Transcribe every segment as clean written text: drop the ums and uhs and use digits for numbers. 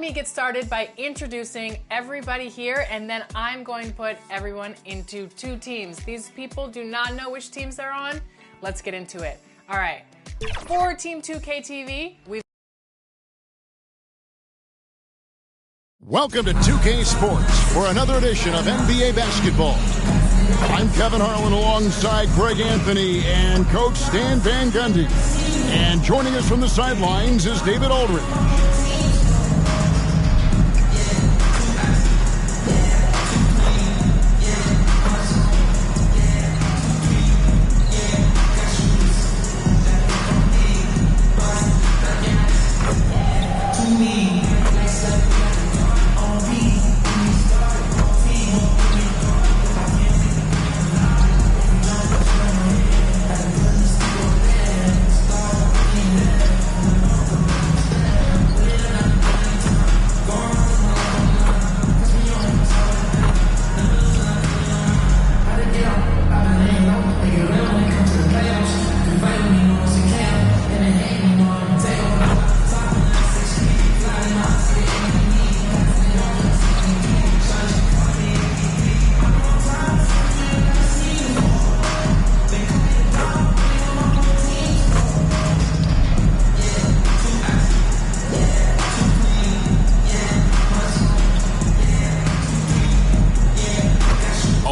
me get started by introducing everybody here, and then I'm going to put everyone into two teams. These people do not know which teams they're on. Let's get into it. All right. For Team 2K TV, we've... Welcome to 2K Sports for another edition of NBA basketball. I'm Kevin Harlan alongside Greg Anthony and Coach Stan Van Gundy. And joining us from the sidelines is David Aldridge.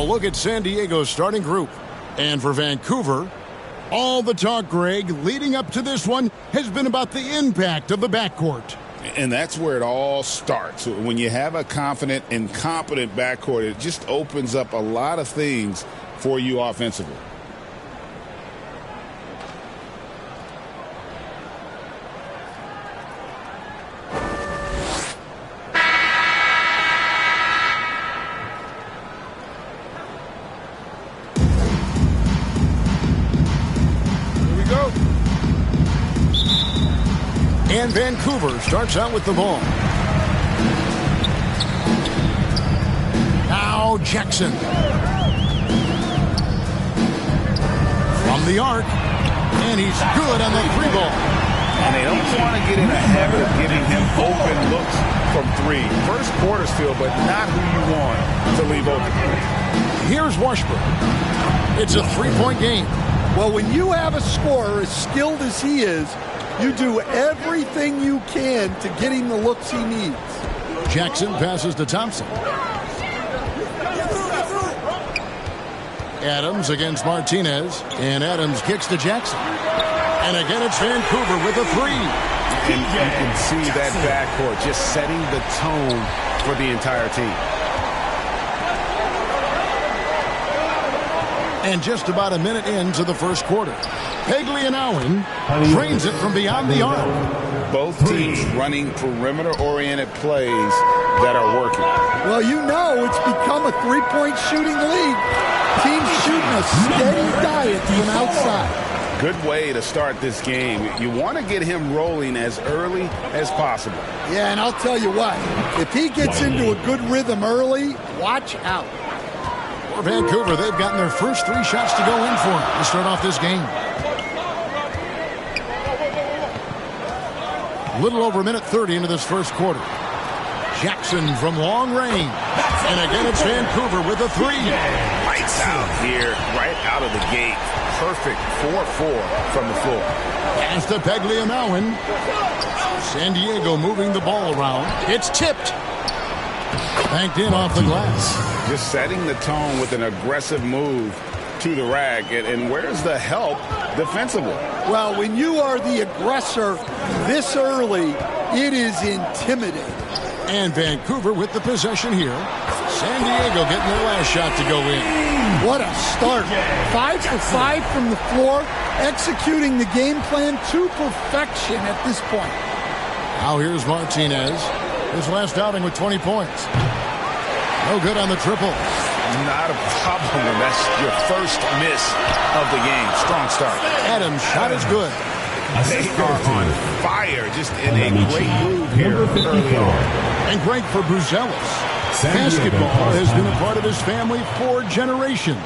Look at San Diego's starting group. And for Vancouver, all the talk, Greg, leading up to this one has been about the impact of the backcourt. And that's where it all starts. When you have a confident and competent backcourt, it just opens up a lot of things for you offensively. And Vancouver starts out with the ball. Now Jackson. From the arc. And he's good on the three ball. And they don't want to get in a habit of giving him open looks from three. First quarter still, but not who you want to leave open. Here's Washburn. It's a three-point game. Well, when you have a scorer as skilled as he is, you do everything you can to get him the looks he needs. Jackson passes to Thompson. Adams against Martinez. And Adams kicks to Jackson. And again, it's Vancouver with a three. And you can see that backcourt just setting the tone for the entire team. And just about a minute into the first quarter. Peglianowen drains it from beyond the arc. Both teams running perimeter-oriented plays that are working. Well, you know it's become a three-point shooting league. Teams shooting a steady diet from outside. Good way to start this game. You want to get him rolling as early as possible. Yeah, and I'll tell you what. If he gets into a good rhythm early, watch out. For Vancouver, they've gotten their first three shots to go in for him to start off this game. A little over a minute 30 into this first quarter. Jackson from long range. And again, it's Vancouver with a three. Lights out here, right out of the gate. Perfect 4-4 from the floor. Pass to Peglianowen. San Diego moving the ball around. It's tipped. Banked in off the glass. Just setting the tone with an aggressive move to the rack. And where's the help defensively? Well, when you are the aggressor this early, it is intimidating. And Vancouver with the possession here. San Diego getting their last shot to go in. What a start. 5 for 5 from the floor, executing the game plan to perfection at this point. Now here's Martinez. His last outing with 20 points. No good on the triple. Not a problem when that's your first miss of the game. Strong start. Adams' shot is good. They are on fire, just in a great move here early on. And Greg, for Bruzelis, basketball has been a part of his family for generations.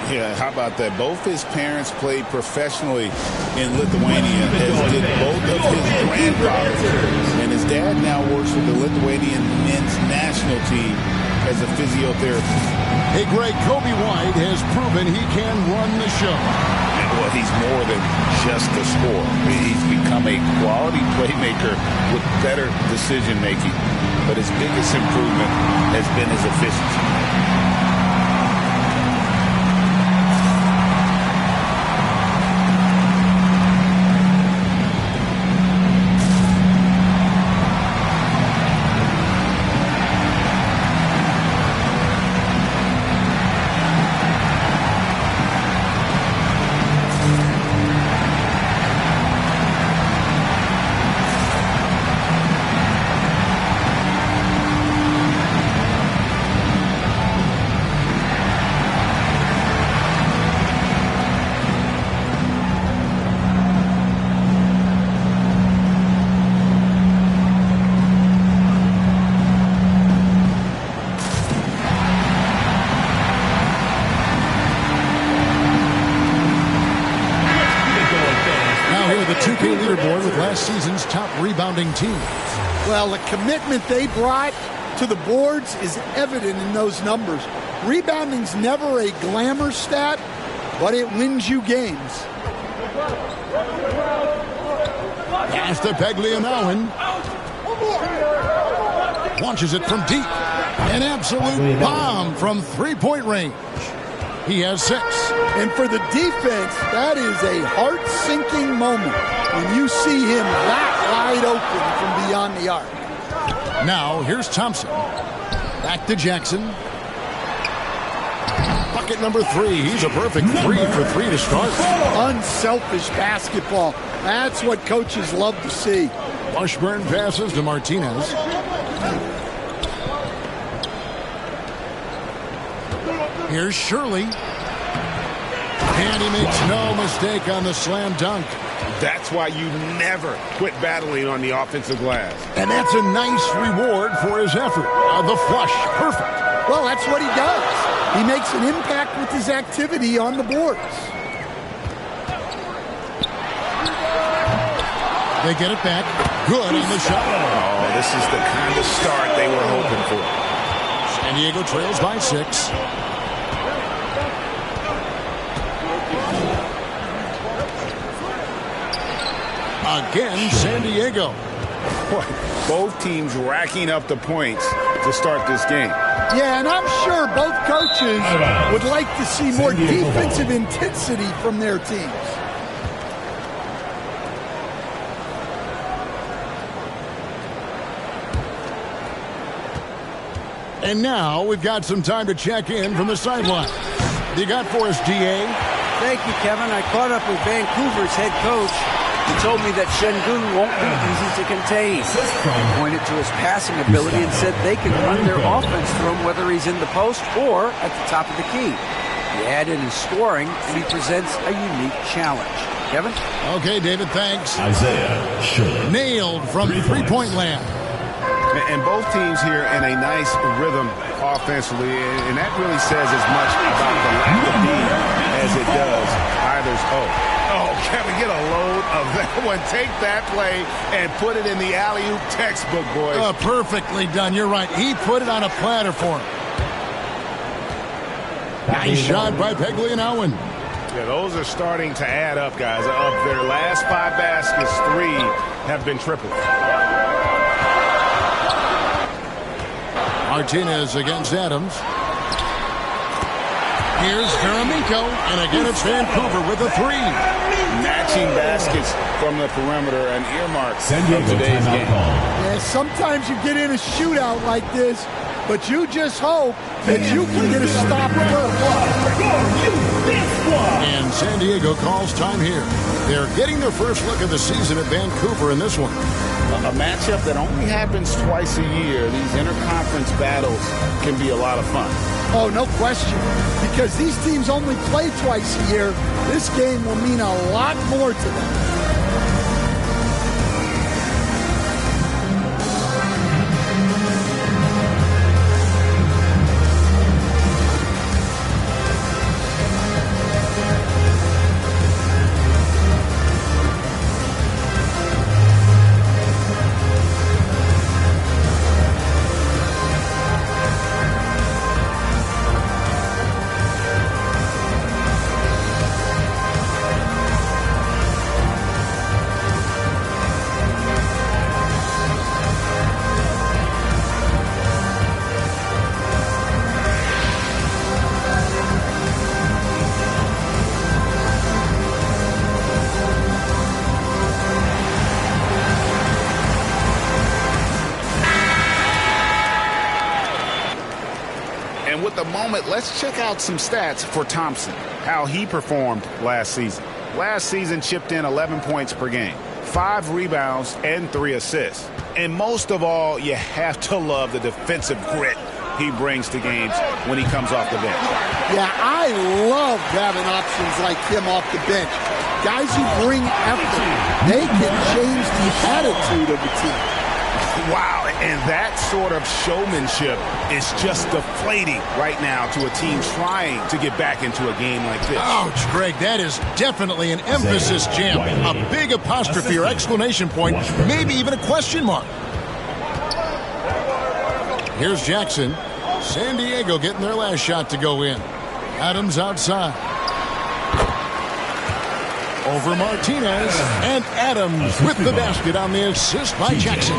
Yeah, how about that? Both his parents played professionally in Lithuania, as did both of his grandfathers. And his dad now works with the Lithuanian men's national team as a physiotherapist. Hey, Greg, Kobe White has proven he can run the show. Well, he's more than just a scorer. He's become a quality playmaker with better decision-making. But his biggest improvement has been his efficiency. Leaderboard with last season's top rebounding teams. Well, the commitment they brought to the boards is evident in those numbers. Rebounding's never a glamour stat, but it wins you games. Pass to Peglianowen. Launches it from deep. An absolute bomb from three-point range. He has 6. And for the defense, that is a heart-sinking moment when you see him that wide open from beyond the arc. Now, here's Thompson. Back to Jackson. Bucket number 3. He's a perfect 3 for 3 to start. Unselfish basketball. That's what coaches love to see. Washburn passes to Martinez. Here's Shirley. And he makes no mistake on the slam dunk. That's why you never quit battling on the offensive glass. And that's a nice reward for his effort. The flush, perfect. Well, that's what he does. He makes an impact with his activity on the boards. They get it back. Good on the shot. Oh, this is the kind of start they were hoping for. San Diego trails by 6. Again, San Diego. Both teams racking up the points to start this game. Yeah, and I'm sure both coaches would like to see more defensive intensity from their teams. And now we've got some time to check in from the sideline. You got for us, D.A.? Thank you, Kevin. I caught up with Vancouver's head coach. He told me that Şengün won't be easy to contain. He pointed to his passing ability and said they can run their offense through him whether he's in the post or at the top of the key. He added his scoring, and he presents a unique challenge. Kevin? Okay, David, thanks. Isaiah Shirley. Nailed from three-point land. And both teams here in a nice rhythm offensively, and that really says as much about the lack of need as it does either's. Oh, Kevin, get a load of that one. Take that play and put it in the alley-oop textbook, boys. Perfectly done. You're right. He put it on a platter for him. Nice shot by Peglianowen. Yeah, those are starting to add up, guys. Of their last 5 baskets, 3 have been tripled. Martinez against Adams. Here's Karaminko, and again it's Vancouver with a 3. Matching baskets from the perimeter, and earmarks of today's game. Yeah, sometimes you get in a shootout like this, but you just hope that you can get a stop And San Diego calls time here. They're getting their first look of the season at Vancouver in this one. A matchup that only happens twice a year. These interconference battles can be a lot of fun. Oh, no question. Because these teams only play twice a year, this game will mean a lot more to them. with the moment, let's check out some stats for Thompson, how he performed last season. Last season chipped in 11 points per game, 5 rebounds, and 3 assists. And most of all, you have to love the defensive grit he brings to games when he comes off the bench. Yeah, I love having options like him off the bench. Guys who bring effort, they can change the attitude of the team. Wow, and that sort of showmanship is just deflating right now to a team trying to get back into a game like this. Ouch, Greg, that is definitely an emphasis jam. A big apostrophe or exclamation point, maybe even a question mark. Here's Jackson. San Diego getting their last shot to go in. Adams outside. Over Martinez, and Adams with the basket on the assist by Jackson.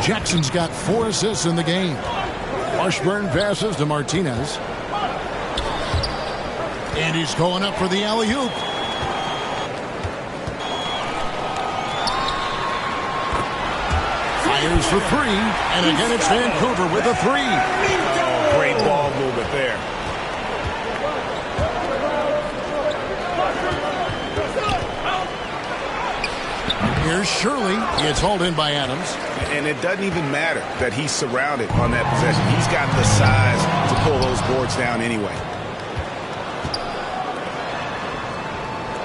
Jackson's got 4 assists in the game. Washburn passes to Martinez. And he's going up for the alley-oop. Fires for 3, and again it's Vancouver with a 3. Oh, great ball movement there. Here's Shirley. It's hauled in by Adams. And it doesn't even matter that he's surrounded on that possession. He's got the size to pull those boards down anyway.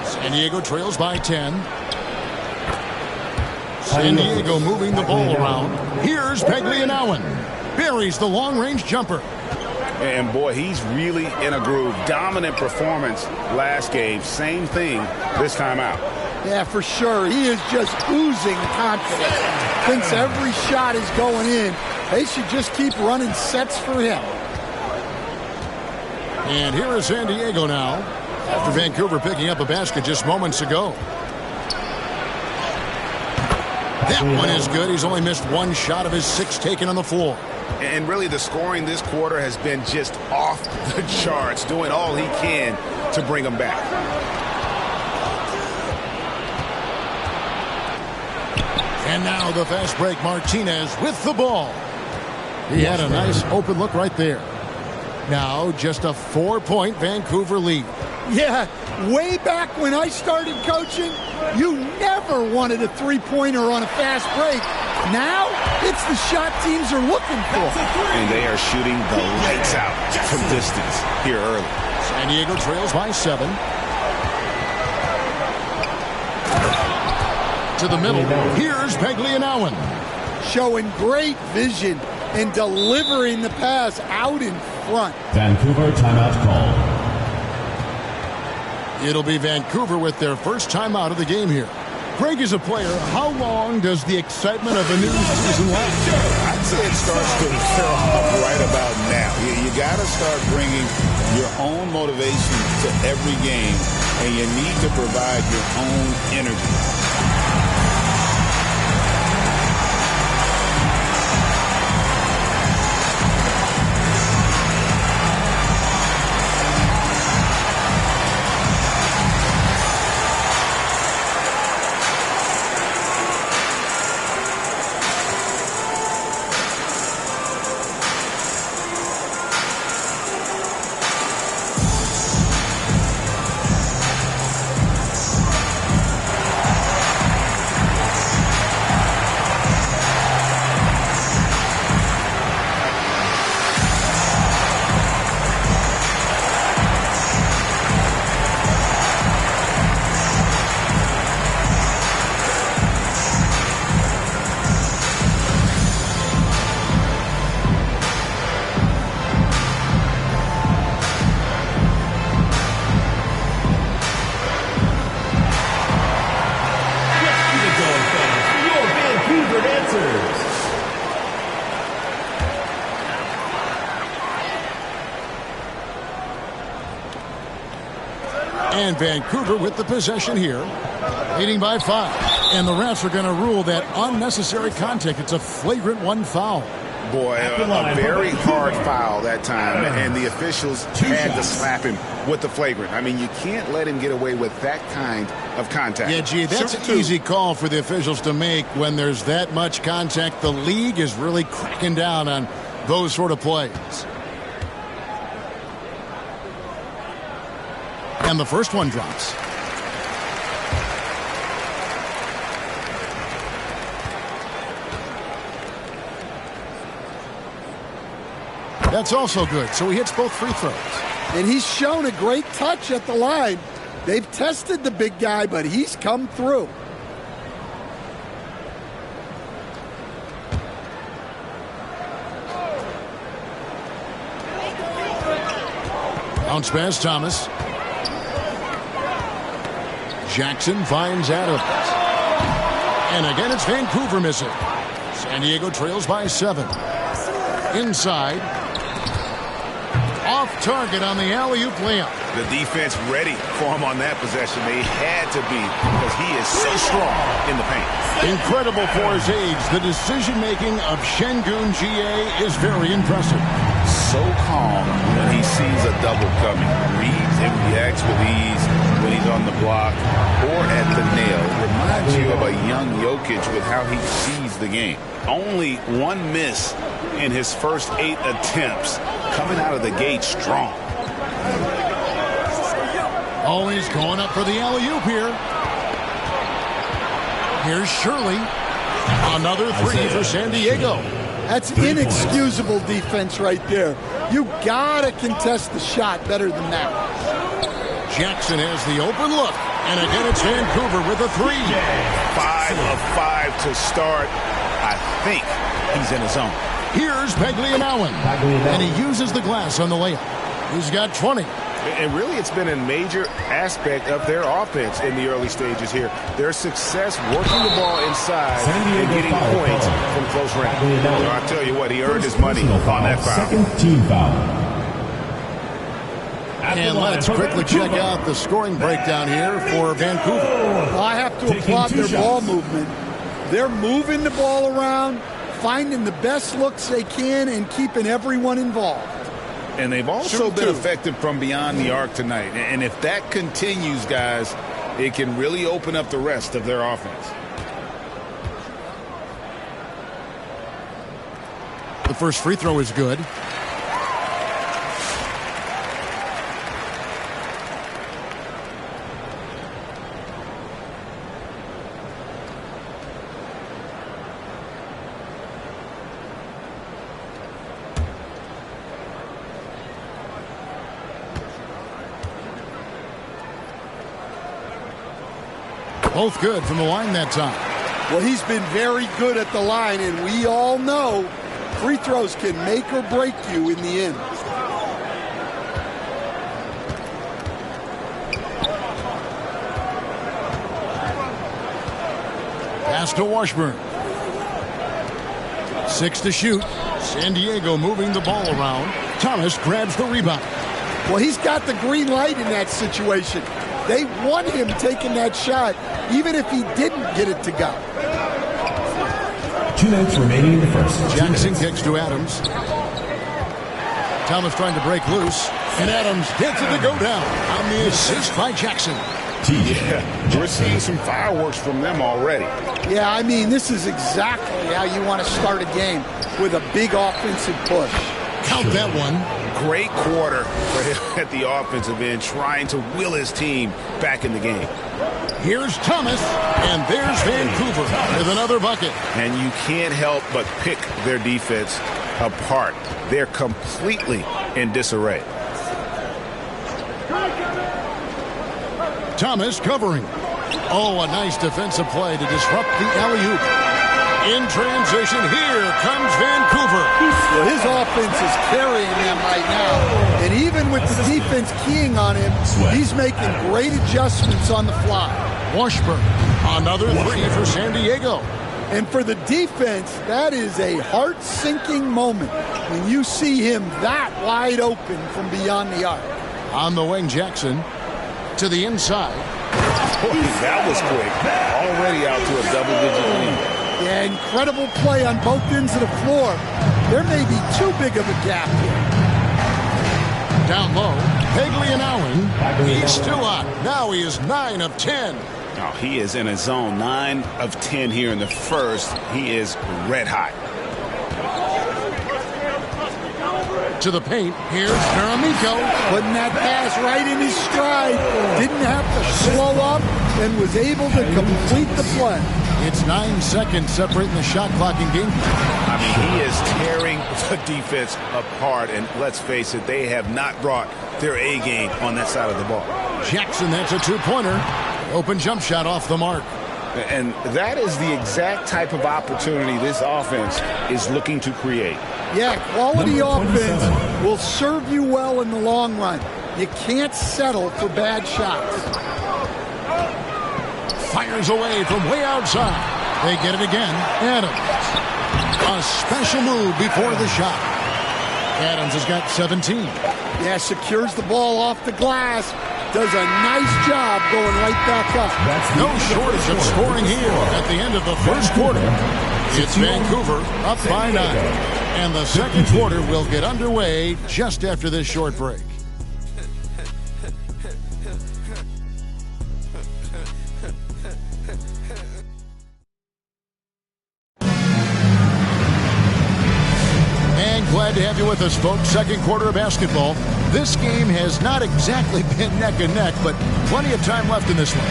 San Diego trails by 10. San Diego moving the ball around. Here's Peglianowen. Buries the long-range jumper. And boy, he's really in a groove. Dominant performance last game. Same thing this time out. Yeah, for sure. He is just oozing confidence. Thinks every shot is going in. They should just keep running sets for him. And here is San Diego now, after Vancouver picking up a basket just moments ago. That one is good. He's only missed 1 shot of his 6 taken on the floor. And really, the scoring this quarter has been just off the charts, doing all he can to bring them back. And now the fast break, Martinez with the ball. He had a nice open look right there. Now just a 4-point Vancouver lead. Yeah, way back when I started coaching, you never wanted a 3-pointer on a fast break. Now, it's the shot teams are looking for. And they are shooting the lights out from distance here early. San Diego trails by 7. To the middle. Here's Peglianowen. Showing great vision and delivering the pass out in front. Vancouver timeout call. It'll be Vancouver with their first timeout of the game here. Greg, is a player, how long does the excitement of a new season last? I'd say it starts to wear off right about now. You got to start bringing your own motivation to every game, and you need to provide your own energy. And Vancouver with the possession here, leading by 5. And the refs are going to rule that unnecessary contact. It's a flagrant 1 foul. Boy, a very hard foul that time, and the officials had to slap him with the flagrant. I mean, you can't let him get away with that kind of contact. Yeah, gee, that's an easy call for the officials to make when there's that much contact. The league is really cracking down on those sort of plays. And the first one drops. That's also good, so he hits both free throws. And he's shown a great touch at the line. They've tested the big guy, but he's come through. Bounce pass, Thomas. Jackson finds Adams. And again, it's Vancouver missing. San Diego trails by 7. Inside. Off target on the alley-oop layup. The defense ready for him on that possession. They had to be because he is so strong in the paint. Incredible for his age. The decision-making of Şengün GA is very impressive. So calm when he sees a double coming. Reads and reacts with ease when he's on the block or at the nail. Reminds you of a young Jokic with how he sees the game. Only one miss in his first 8 attempts. Coming out of the gate strong. Always going up for the alley-oop here. Here's Shirley. Another 3 for San Diego. That's inexcusable defense right there. You gotta contest the shot better than that. Jackson has the open look. And again, it's Vancouver with a 3. 5 of 5 to start. I think he's in his zone. Here's Paglianowen. And he uses the glass on the layup. He's got 20. And really, it's been a major aspect of their offense in the early stages here. Their success working the ball inside and getting points from close range. Well, I tell you what, he earned his money on that foul. Second team foul. And let's quickly check out the scoring breakdown here for Vancouver. Well, I have to applaud their ball movement. They're moving the ball around, finding the best looks they can, and keeping everyone involved. And they've also been effective from beyond the arc tonight. And if that continues, guys, it can really open up the rest of their offense. The first free throw is good. Both good from the line that time. Well, he's been very good at the line, and we all know free throws can make or break you in the end. Pass to Washburn. 6 to shoot. San Diego moving the ball around. Thomas grabs the rebound. Well, he's got the green light in that situation. They want him taking that shot, even if he didn't get it to go. 2 minutes remaining in the first. Jackson kicks to Adams. Thomas trying to break loose. And Adams gets it to go down on the assist by Jackson. Yeah, we're seeing some fireworks from them already. Yeah, I mean, this is exactly how you want to start a game, with a big offensive push. Count that one. Great quarter for him at the offensive end, trying to will his team back in the game. Here's Thomas, and there's Vancouver with another bucket. And you can't help but pick their defense apart. They're completely in disarray. Thomas covering. Oh, a nice defensive play to disrupt the alley-oop. In transition, here comes Vancouver. Well, his offense is carrying them right now. And even with the defense keying on him, he's making great adjustments on the fly. Washburn, another 3 for San Diego. And for the defense, that is a heart-sinking moment when you see him that wide open from beyond the arc. On the wing, Jackson to the inside. Boy, that was quick. Already out to a double-digit lead. Yeah, incredible play on both ends of the floor. There may be too big of a gap here. Down low, Paglianowen. He's still on. Now he is 9 of 10. Oh, he is in a zone. 9 of 10 here in the first. He is red hot. To the paint. Here's Paramico. Putting that pass right in his stride. Didn't have to slow up and was able to complete the play. It's 9 seconds separating the shot clock in game. I mean, he is tearing the defense apart. And let's face it, they have not brought their A game on that side of the ball. Jackson, that's a two-pointer. Open jump shot off the mark. And that is the exact type of opportunity this offense is looking to create. Yeah, quality offense will serve you well in the long run. You can't settle for bad shots. Fires away from way outside. They get it again. Adams. A special move before the shot. Adams has got 17. Yeah, secures the ball off the glass. Does a nice job going right back up. No shortage of scoring here at the end of the first quarter. It's Vancouver up by 9. And the second quarter will get underway just after this short break. And glad to have you with us, folks. Second quarter of basketball. This game has not exactly been neck and neck, but plenty of time left in this one.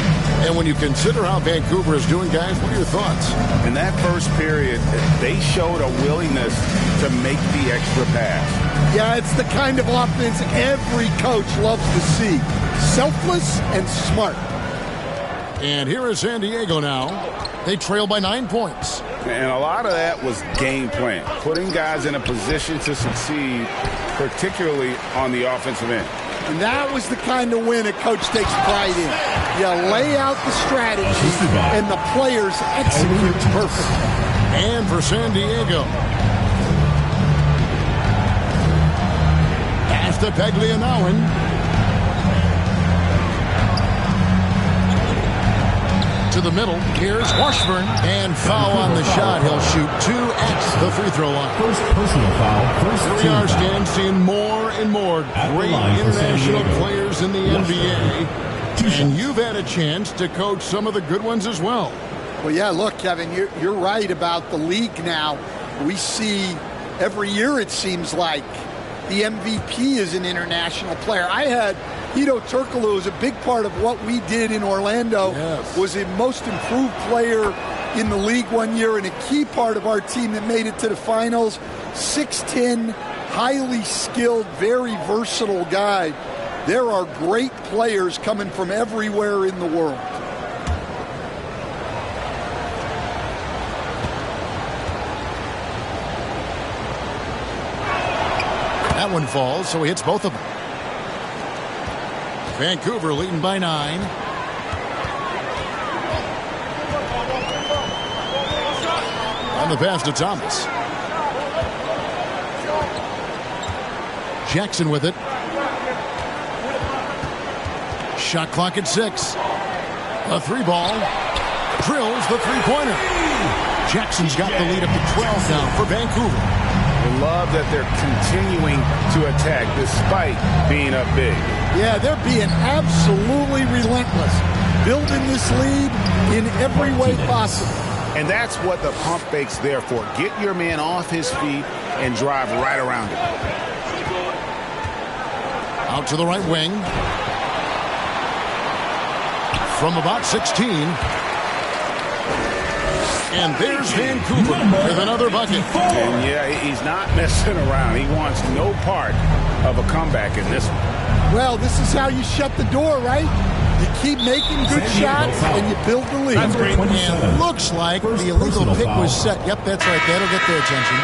And when you consider how Vancouver is doing, guys, what are your thoughts? In that first period, they showed a willingness to make the extra pass. Yeah, it's the kind of offense every coach loves to see. Selfless and smart. And here is San Diego now. They trail by 9 points. And a lot of that was game plan, putting guys in a position to succeed, particularly on the offensive end. And that was the kind of win a coach takes pride in. You lay out the strategy, and the players execute perfectly. And for San Diego, pass to Paglianowen. To the middle. Here's Washburn. And foul on the shot. He'll shoot 2 at the free throw line. First personal foul. First Here we team are, foul. Stan, seeing more and more great international players in the NBA. And you've had a chance to coach some of the good ones as well. Well, yeah, look, Kevin, you're right about the league now. We see every year, it seems like, the MVP is an international player. I had Hedo Turkoglu, who was a big part of what we did in Orlando, was a most improved player in the league one year and a key part of our team that made it to the finals. 6'10", highly skilled, very versatile guy. There are great players coming from everywhere in the world. That one falls, so he hits both of them. Vancouver leading by 9. On the pass to Thomas. Jackson with it. Shot clock at 6. A 3-ball. Drills the three-pointer. Jackson's got the lead up to 12 now for Vancouver. I love that they're continuing to attack despite being up big. Yeah, they're being absolutely relentless, building this lead in every way possible. And that's what the pump fake's there for. Get your man off his feet and drive right around him. Out to the right wing. From about 16. And there's Vancouver with another bucket. And yeah, he's not messing around. He wants no part of a comeback in this one. Well, this is how you shut the door, right? You keep making good shots and you build the lead. And looks like the illegal pick was set. Yep, that's right. That'll get their attention.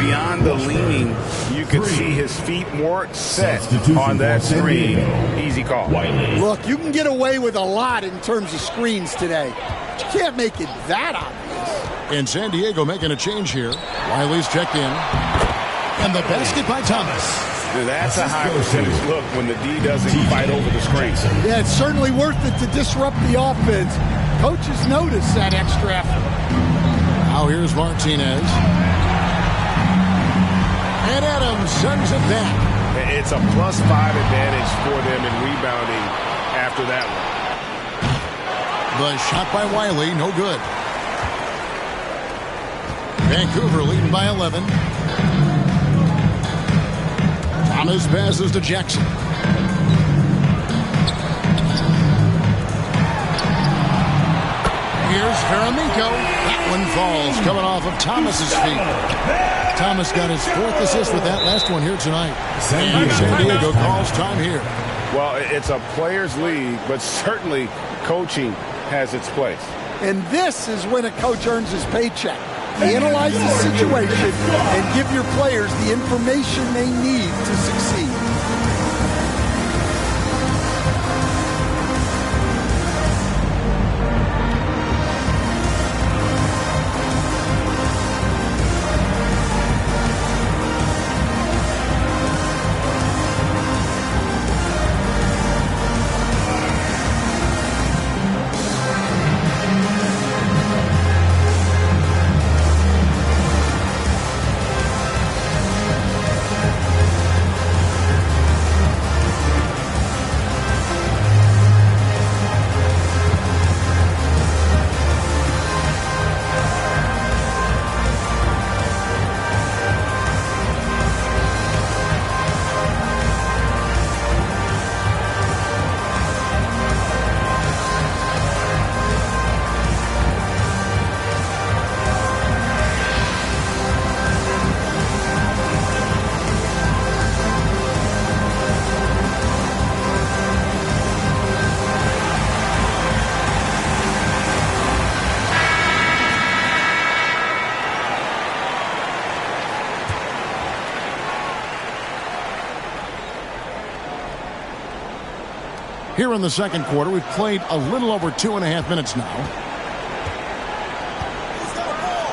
Beyond the leaning, you could see his feet more set on that screen. Easy call. Look, you can get away with a lot in terms of screens today. But you can't make it that obvious. And San Diego making a change here. Wiley's checked in. And the basket by Thomas. That's a high percentage look when the D doesn't fight over the screen. Yeah, it's certainly worth it to disrupt the offense. Coaches notice that extra effort. Now here's Martinez. And Adams sends it back. It's a +5 advantage for them in rebounding after that one. The shot by Wiley, no good. Vancouver leading by 11. Thomas passes to Jackson. Here's Ferramico. That one falls, coming off of Thomas's feet. Thomas got his 4th assist with that last one here tonight. And San Diego calls time here. Well, it's a players' league, but certainly coaching has its place. And this is when a coach earns his paycheck. Analyze the situation and give your players the information they need to succeed. Here in the second quarter, we've played a little over 2.5 minutes now.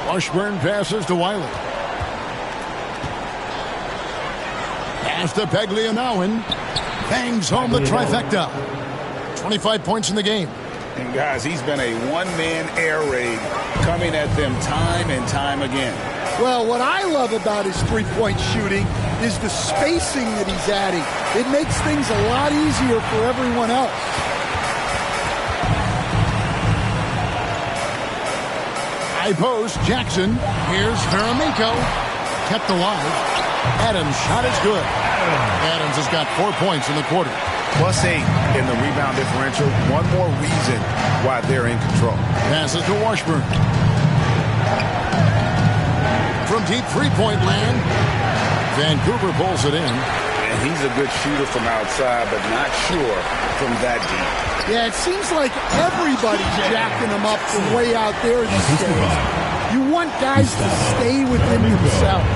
Washburn passes to Wiley. Pass to Paglianowen. Bangs home the trifecta. 25 points in the game. And guys, he's been a one-man air raid coming at them time and time again. Well, what I love about his three-point shooting is the spacing that he's adding. It makes things a lot easier for everyone else. High post, Jackson. Here's Ferramico. Kept alive. Adams' shot is good. Adams has got 4 points in the quarter. +8 in the rebound differential. One more reason why they're in control. Passes to Washburn. From deep three-point land, Vancouver pulls it in. And he's a good shooter from outside, but not sure from that deep. Yeah, it seems like everybody's jacking him up from way out there these days. You want guys to stay within themselves.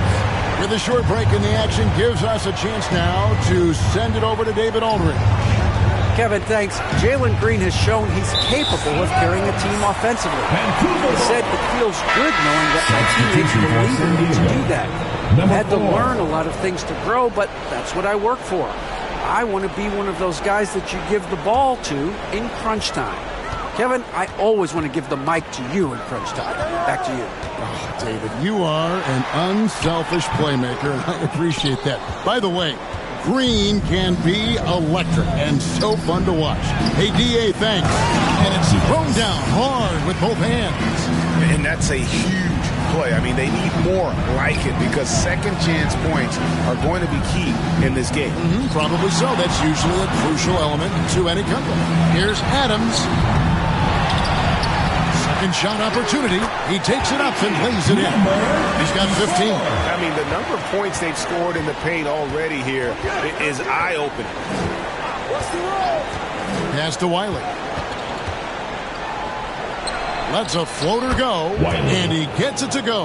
With a short break in the action, gives us a chance now to send it over to David Aldridge. Kevin, thanks. Jalen Green has shown he's capable of carrying a team offensively. He said it feels good knowing that my teammates believe in me to do that. I've had to learn a lot of things to grow, but that's what I work for. I want to be one of those guys that you give the ball to in crunch time. Kevin, I always want to give the mic to you in crunch time. Back to you. Oh, David, you are an unselfish playmaker, and I appreciate that. By the way, Green can be electric and so fun to watch. Hey, D.A., thanks. And it's thrown down hard with both hands. And that's a huge play. I mean, they need more like it because second chance points are going to be key in this game. Probably so. That's usually a crucial element to any comeback. Here's Adams. Second shot opportunity. He takes it up and lays it in. He's got 15. I mean, the number of points they've scored in the paint already here is eye-opening. Pass to Wiley. Lets a floater go, and he gets it to go.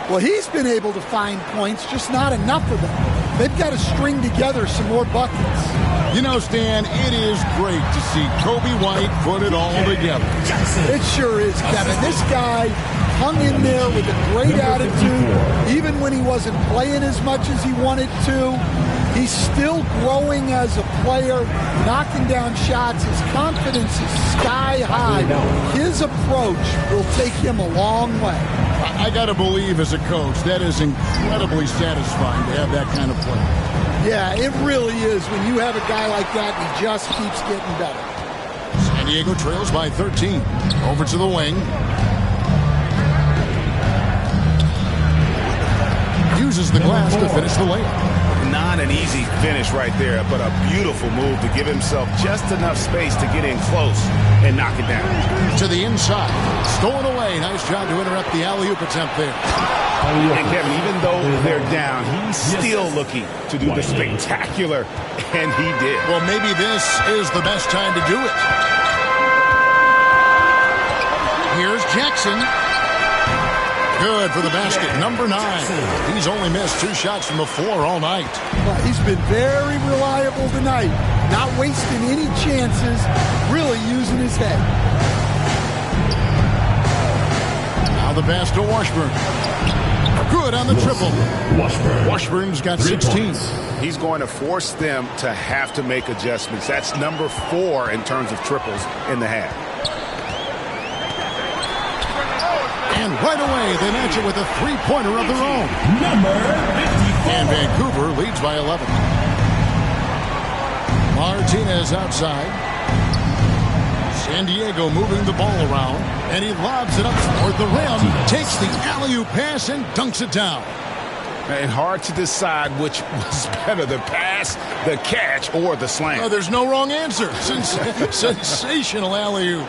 Well, he's been able to find points, just not enough of them. They've got to string together some more buckets. You know, Stan, it is great to see Kobe White put it all together. It sure is, Kevin. This guy hung in there with a great attitude, even when he wasn't playing as much as he wanted to. He's still growing as a player, knocking down shots. His confidence is sky high. His approach will take him a long way. I got to believe as a coach, that is incredibly satisfying to have that kind of play. Yeah, it really is when you have a guy like that and he just keeps getting better. San Diego trails by 13. Over to the wing. uses the glass to finish the layup. Not an easy finish right there, but a beautiful move to give himself just enough space to get in close and knock it down. To the inside. Stolen away. Nice job to interrupt the alley-oop attempt there. And Kevin, even though they're down, he's still looking to do the spectacular, and he did. Well, maybe this is the best time to do it. Here's Jackson. Good for the basket, number 9. He's only missed 2 shots from the floor all night. Well, he's been very reliable tonight. Not wasting any chances, really using his head. Now the pass to Washburn. Good on the triple. Washburn's got 16. He's going to force them to have to make adjustments. That's number 4 in terms of triples in the half. And right away, they match it with a 3-pointer of their own. Number 54. And Vancouver leads by 11. Martinez outside. San Diego moving the ball around. And he lobs it up toward the rim. Takes the alley-oop pass and dunks it down. And hard to decide which was better, the pass, the catch, or the slam. Oh, there's no wrong answer. Sensational alley-oop.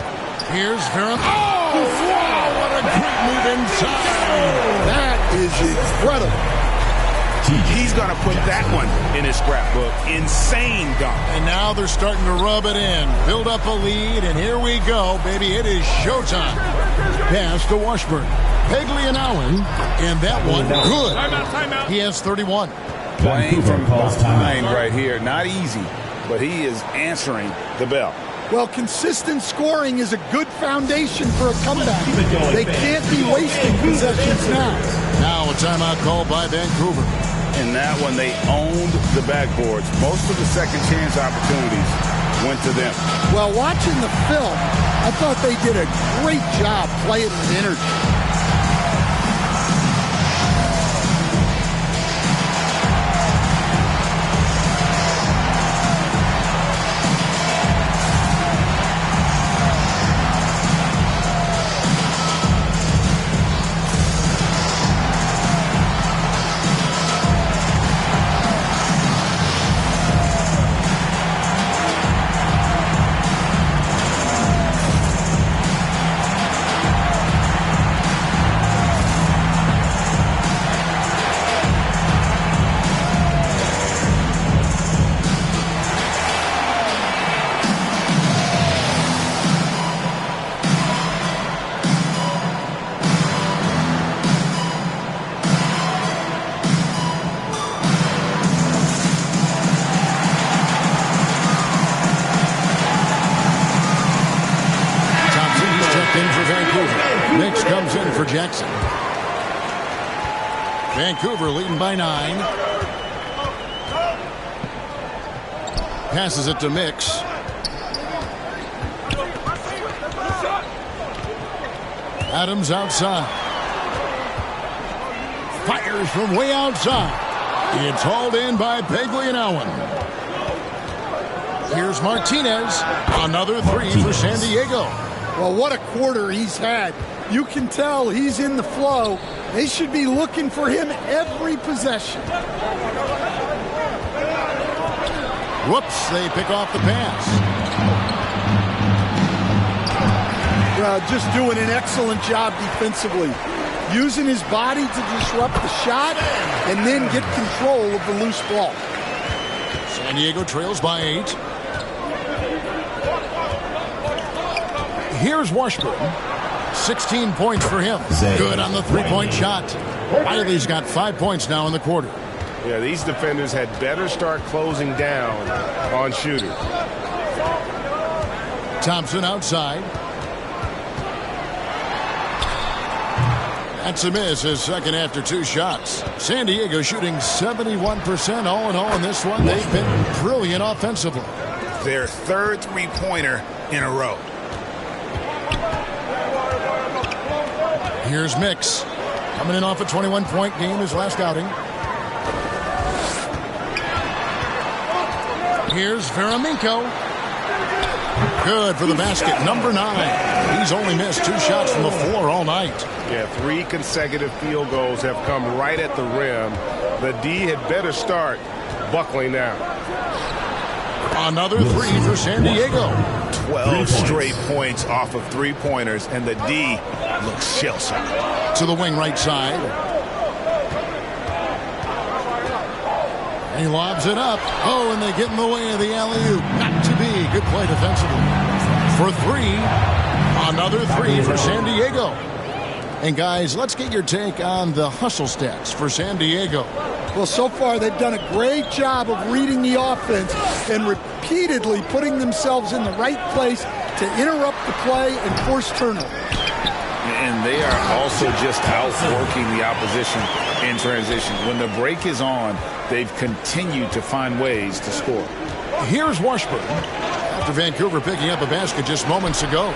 Here's Ferrum. Oh, wow, what a great move inside. That is incredible. He's going to put that one in his scrapbook. Insane dunk. And now they're starting to rub it in. Build up a lead, and here we go, baby. It is showtime. Pass to Washburn. Pegley and Allen, and that one good. Timeout. He has 31. Playing from behind right here. Not easy, but he is answering the bell. Well, consistent scoring is a good foundation for a comeback. They can't be wasting possessions now. Now a timeout called by Vancouver. In that one, they owned the backboards. Most of the second chance opportunities went to them. Well, watching the film, I thought they did a great job playing with energy. Jackson. Vancouver leading by 9. Passes it to Mix. Adams outside. Fires from way outside. It's hauled in by Pegley and Allen. Here's Martinez. Another 3 for San Diego. Well, what a quarter he's had. You can tell he's in the flow. They should be looking for him every possession. Whoops, they pick off the pass. Just doing an excellent job defensively. Using his body to disrupt the shot and then get control of the loose ball. San Diego trails by 8. Here's Washburn. 16 points for him. Good on the 3-point shot. Wiley's got 5 points now in the quarter. Yeah, these defenders had better start closing down on shooters. Thompson outside. That's a miss, his second after 2 shots. San Diego shooting 71% all in all in this one. They've been brilliant offensively. Their third 3-pointer in a row. Here's Mix. Coming in off a 21-point game his last outing. Here's Veraminko. Good for the basket, number 9. He's only missed 2 shots from the floor all night. Yeah, 3 consecutive field goals have come right at the rim. The D had better start buckling down. Another three for San Diego. 12 straight points off of three-pointers, and the D looks shell-shocked. To the wing right side. He lobs it up. Oh, and they get in the way of the alley-oop. Not to be. Good play defensively. For three. Another three for San Diego. And guys, let's get your take on the hustle stats for San Diego. Well, so far they've done a great job of reading the offense and repeatedly putting themselves in the right place to interrupt the play and force turnover. And they are also just outworking the opposition in transition. When the break is on, they've continued to find ways to score. Here's Washburn. After Vancouver picking up a basket just moments ago.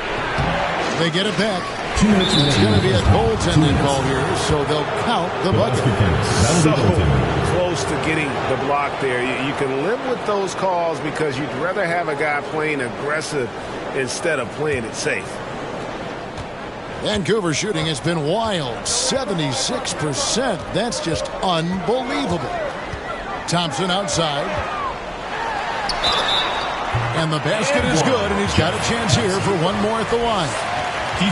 They get it back. It's going to be a goaltending call here, so they'll count the bucket. So close to getting the block there. You can live with those calls because you'd rather have a guy playing aggressive instead of playing it safe. Vancouver shooting has been wild. 76%. That's just unbelievable. Thompson outside. And the basket is good, and he's got a chance here for one more at the line.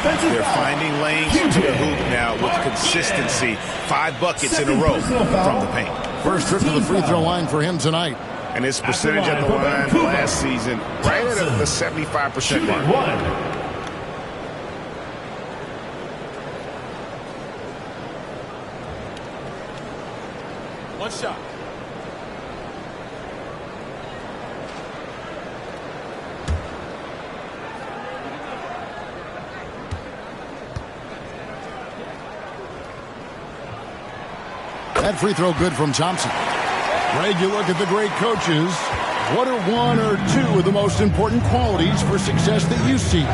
They're finding lanes to the hoop now with consistency. 5 buckets in a row from the paint. First trip to the free throw line for him tonight. And his percentage at the line last season, right at the 75% mark. One shot. That free throw good from Thompson. Greg, you look at the great coaches. What are one or two of the most important qualities for success that you see?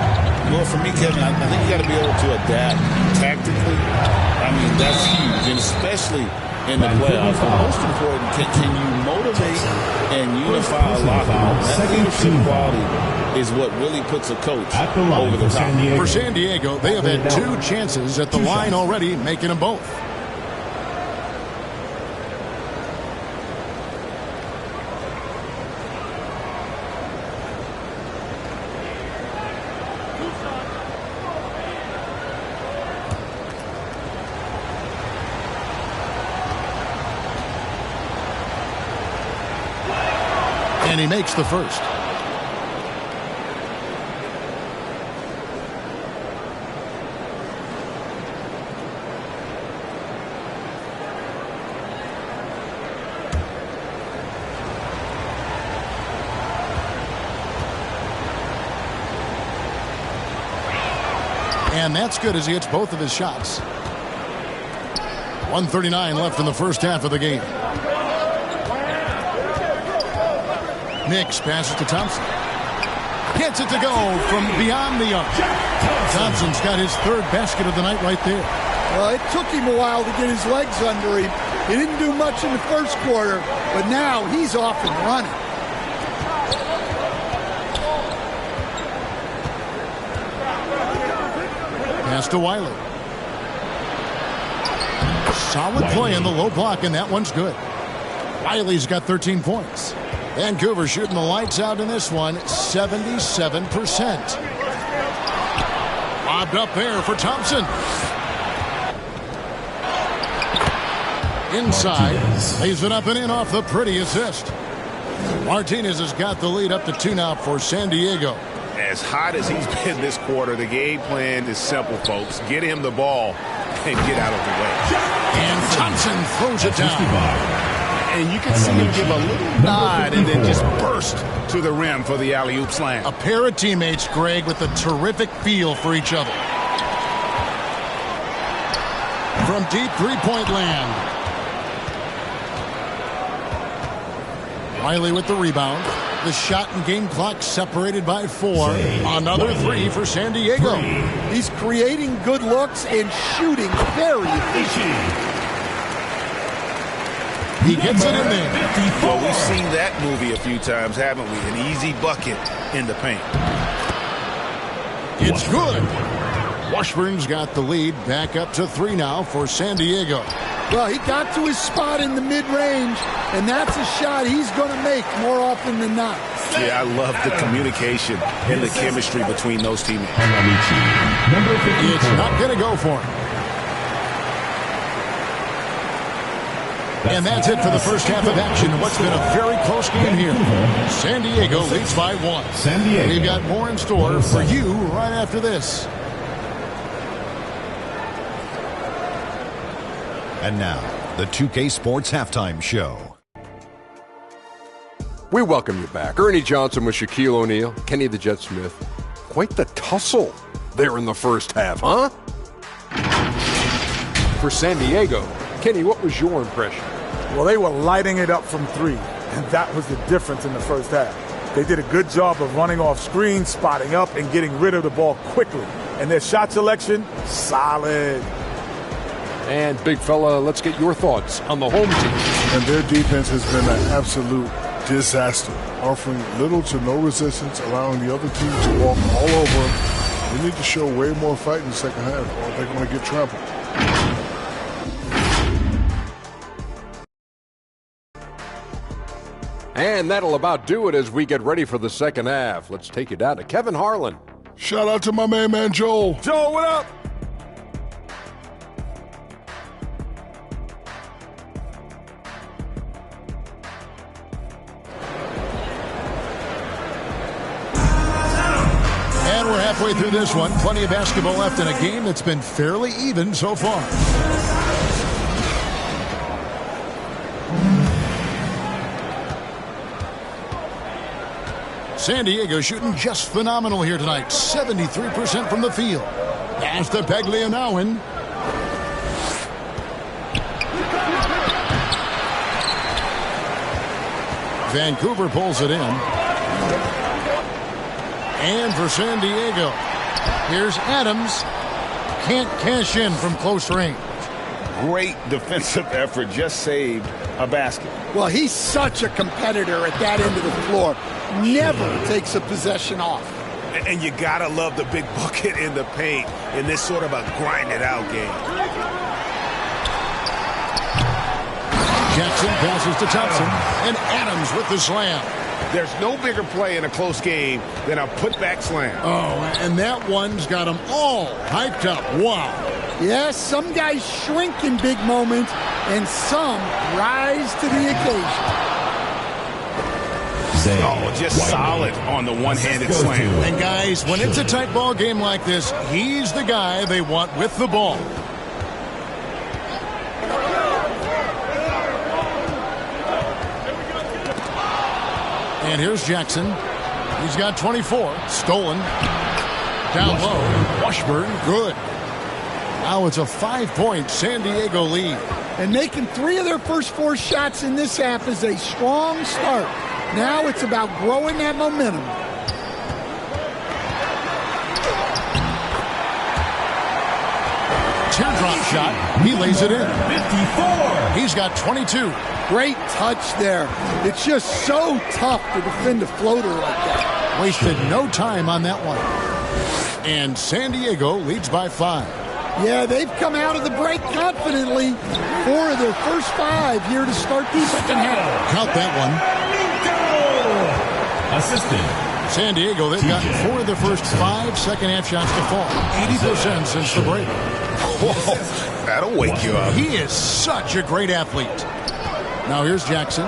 Well, for me, Kevin, I think you got to be able to adapt tactically. I mean, that's huge, and especially in the playoffs. But most important, can you motivate and unify a locker room? That leadership quality is what really puts a coach over the top. For San Diego, they have had 2 chances at the line already, making them both. And he makes the first. And that's good as he hits both of his shots. 1:39 left in the first half of the game. Nix passes to Thompson. Gets it to go from beyond the arc. Thompson's got his 3rd basket of the night right there. Well, it took him a while to get his legs under him. He didn't do much in the first quarter, but now he's off and running. Pass to Wiley. Solid play in the low block, and that one's good. Wiley's got 13 points. Vancouver shooting the lights out in this one, 77%. Lobbed up there for Thompson. Inside, lays it up and in off the pretty assist. Martinez has got the lead up to 2 now for San Diego. As hot as he's been this quarter, the game plan is simple, folks. Get him the ball and get out of the way. And Thompson throws it down. And you can see him give a little nod and then just burst to the rim for the alley-oop slam. A pair of teammates, Greg, with a terrific feel for each other. From deep three-point land. Wiley with the rebound. The shot and game clock separated by 4. Another 3 for San Diego. He's creating good looks and shooting very efficient. He gets it in there. Well, we've seen that movie a few times, haven't we? An easy bucket in the paint. It's good. Washburn's got the lead back up to 3 now for San Diego. Well, he got to his spot in the mid-range, and that's a shot he's going to make more often than not. Yeah, I love the communication and the chemistry between those teammates. It's not going to go for him. And that's it for the first half of action. What's been a very close game here. San Diego leads by 1. San Diego. We've got more in store for you right after this. And now, the 2K Sports Halftime Show. We welcome you back. Ernie Johnson with Shaquille O'Neal, Kenny the Jet Smith. Quite the tussle there in the first half, huh? For San Diego, Kenny, what was your impression? Well, they were lighting it up from 3, and that was the difference in the first half. They did a good job of running off screens, spotting up, and getting rid of the ball quickly. And their shot selection, solid. And, big fella, let's get your thoughts on the home team. And their defense has been an absolute disaster, offering little to no resistance, allowing the other team to walk all over them. They need to show way more fight in the second half, or they're going to get trampled. And that'll about do it as we get ready for the second half. Let's take you down to Kevin Harlan. Shout out to my main man, Joel. Joel, what up? And we're halfway through this one. Plenty of basketball left in a game that's been fairly even so far. San Diego shooting just phenomenal here tonight. 73% from the field. Pass to Paglianowen. Vancouver pulls it in. And for San Diego, here's Adams. Can't cash in from close range. Great defensive effort, just saved a basket. Well, he's such a competitor at that end of the floor. Never takes a possession off. And you gotta love the big bucket in the paint in this sort of a grind-it-out game. Jackson passes to Thompson, and Adams with the slam. There's no bigger play in a close game than a putback slam. Oh, and that one's got them all hyped up. Wow. Yes, some guys shrink in big moments, and some rise to the occasion. Oh, just solid on the one-handed slam. And guys, when it's a tight ball game like this, he's the guy they want with the ball. And here's Jackson. He's got 24. Stolen. Down low. Washburn. Good. Now it's a 5-point San Diego lead. And making 3 of their first 4 shots in this half is a strong start. Now it's about growing that momentum. Teardrop shot. He lays it in. 54. He's got 22. Great touch there. It's just so tough to defend a floater like that. Wasted no time on that one. And San Diego leads by 5. Yeah, they've come out of the break confidently. 4 of their first 5 here to start the second half. Count that one. Assistant. San Diego, they've gotten 4 of their first 5 second-half shots to fall. 80% since the break. Whoa, that'll wake you up. He is such a great athlete. Now here's Jackson.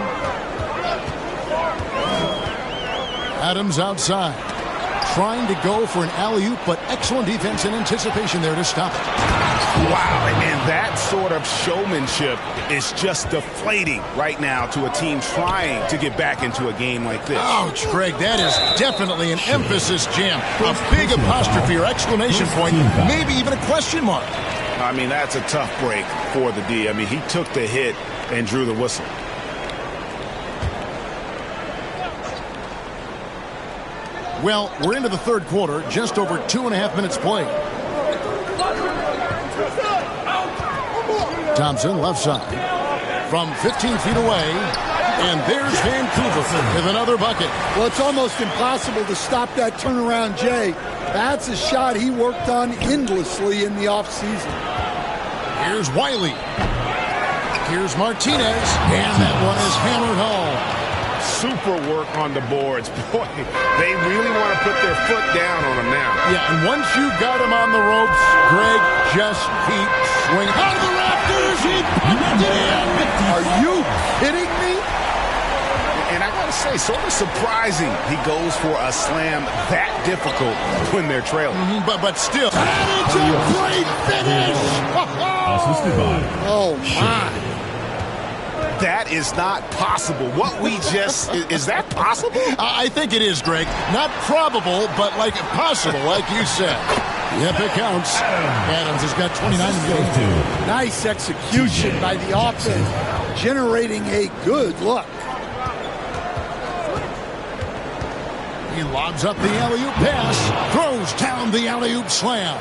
Adams outside. Trying to go for an alley-oop, but excellent defense and anticipation there to stop it. Wow, and that sort of showmanship is just deflating right now to a team trying to get back into a game like this. Ouch, Greg, that is definitely an emphasis jam. A big apostrophe or exclamation point, maybe even a question mark. I mean, that's a tough break for the D. I mean, he took the hit and drew the whistle. Well, we're into the third quarter, just over 2.5 minutes played. Thompson, left side, from 15 feet away, and there's Vancouver with another bucket. Well, it's almost impossible to stop that turnaround, Jay. That's a shot he worked on endlessly in the offseason. Here's Wiley. Here's Martinez, and that one is hammered home. Super work on the boards. Boy, they really want to put their foot down on him now. Yeah, and once you got him on the ropes, Greg, just keep swinging. Out of the rafters, he pumped it in. Are you kidding me? And I got to say, sort of surprising he goes for a slam that difficult when they're trailing. But still, that is a great finish. Oh, my. That is not possible. What we just, is that possible? I think it is, Greg. Not probable, but like possible, like you said. Yep, it counts. Adams has got 29 to go. Nice execution by the offense, generating a good look. He lobs up the alley-oop pass, throws down the alley-oop slam.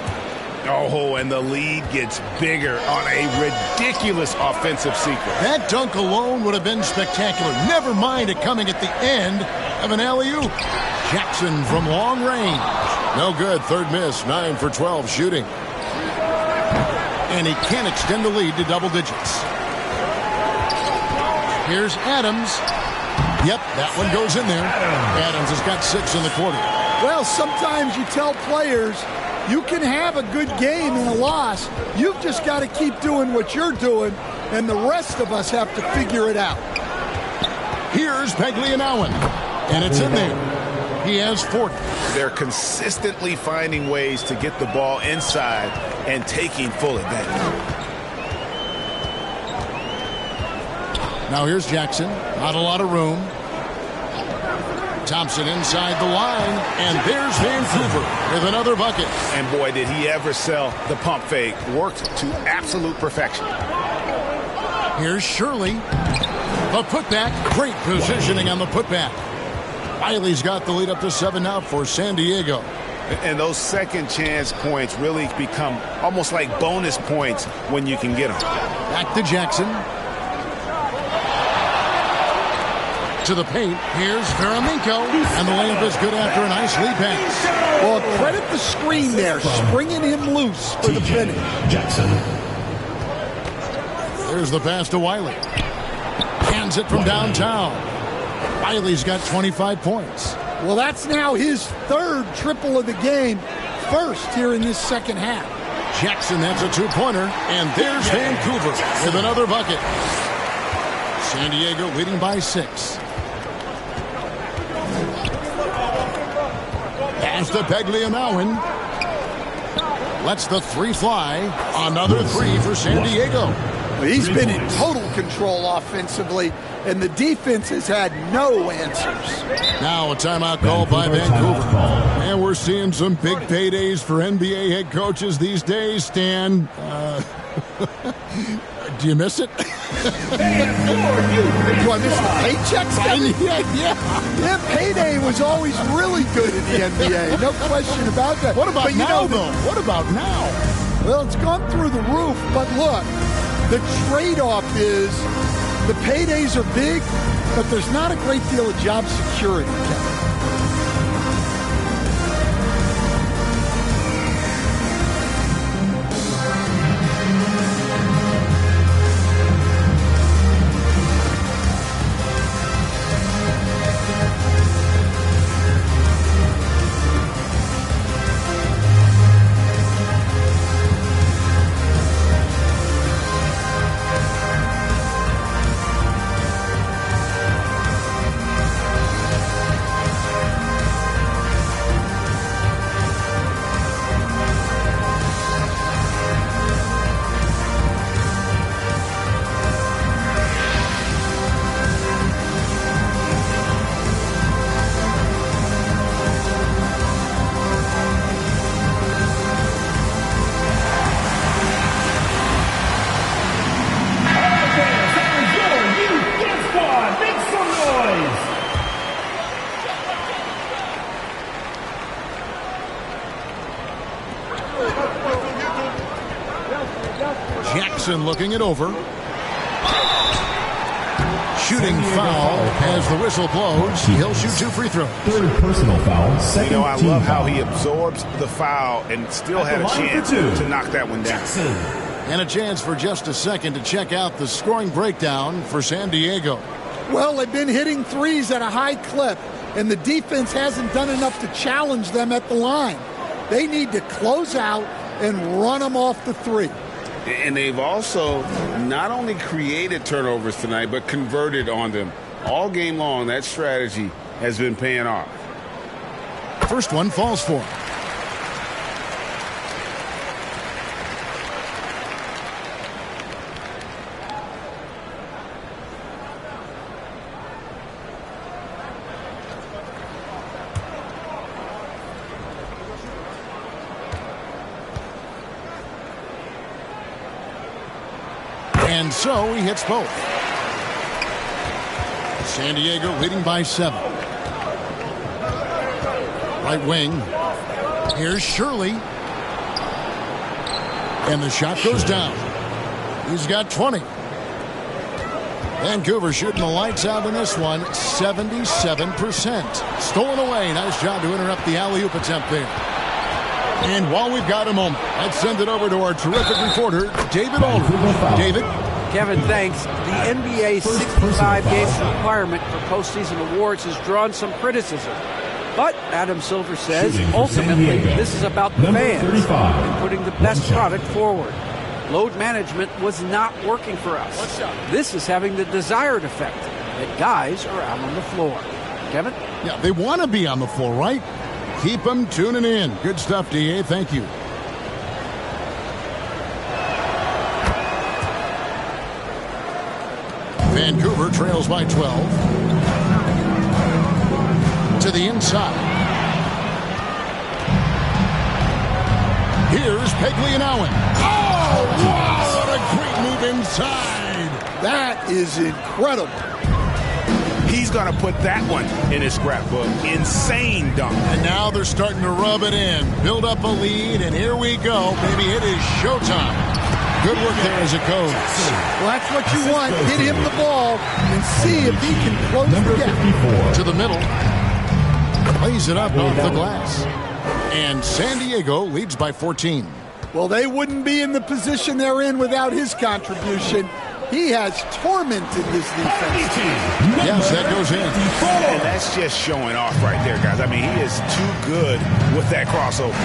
Oh, and the lead gets bigger on a ridiculous offensive sequence. That dunk alone would have been spectacular. Never mind it coming at the end of an alley-oop. Jackson from long range. No good. Third miss. 9 for 12 shooting. And he can't extend the lead to double digits. Here's Adams. Yep, that one goes in there. Adams has got 6 in the quarter. Well, sometimes you tell players you can have a good game in a loss. You've just got to keep doing what you're doing, and the rest of us have to figure it out. Here's Peglianowen, and it's in there. He has 40. They're consistently finding ways to get the ball inside and taking full advantage. Now here's Jackson. Not a lot of room. Thompson inside the line, and there's Vancouver with another bucket. And boy, did he ever sell the pump fake. Worked to absolute perfection. Here's Shirley. The putback. Great positioning on the putback. Wiley's got the lead up to 7 now for San Diego. And those second chance points really become almost like bonus points when you can get them. Back to Jackson. To the paint. Here's Veraminko. And the layup is good after a nice lead pass. Well, credit the screen there, springing him loose for the finish. Jackson. There's the pass to Wiley. Hands it from downtown. Wiley's got 25 points. Well, that's now his third triple of the game. First here in this second half. Jackson, that's a two-pointer. And there's Vancouver with another bucket. San Diego leading by 6. Pass to Peglianowen. Lets the 3 fly. Another 3 for San Diego. Well, he's been in total control offensively, and the defense has had no answers. Now a timeout call by Vancouver. And we're seeing some big paydays for NBA head coaches these days, Stan. Do you miss it? Do I miss the paychecks? Yeah, payday was always really good in the NBA. No question about that. What about now, though? What about now? Well, it's gone through the roof, but look, the trade-off is the paydays are big, but there's not a great deal of job security, Kevin. Jackson looking it over. Shooting foul as the whistle blows. He'll shoot 2 free throws. Third personal foul. Second I love how foul. he absorbs the foul and still had a chance to knock that one down. And a chance for just a second to check out the scoring breakdown for San Diego. Well, they've been hitting threes at a high clip, and the defense hasn't done enough to challenge them at the line. They need to close out and run them off the three. And they've also not only created turnovers tonight, but converted on them. All game long, that strategy has been paying off. First one falls for him. And so he hits both. San Diego leading by 7. Right wing. Here's Shirley. And the shot goes down. He's got 20. Vancouver shooting the lights out in this one. 77%. Stolen away. Nice job to interrupt the alley-oop attempt there. And while we've got a moment, let's send it over to our terrific reporter, David Aldridge. David? Kevin, thanks. The NBA 65 games requirement for postseason awards has drawn some criticism. But Adam Silver says ultimately this is about the fans and putting the best product forward. Load management was not working for us. This is having the desired effect that guys are out on the floor. Kevin? Yeah, they want to be on the floor, right? Keep them tuning in. Good stuff, DA. Thank you. Vancouver trails by 12. To the inside. Here's Peglianowen. Oh, wow, what a great move inside. That is incredible. He's going to put that one in his scrapbook. Insane dunk. And now they're starting to rub it in. Build up a lead, and here we go. Baby, it is showtime. Good work there as a coach. Well, that's what you want. Get him the ball and see if he can close the gap. To the middle. Plays it up off the glass. And San Diego leads by 14. Well, they wouldn't be in the position they're in without his contribution. He has tormented this defense. Yes, that goes in. And that's just showing off right there, guys. I mean, he is too good with that crossover.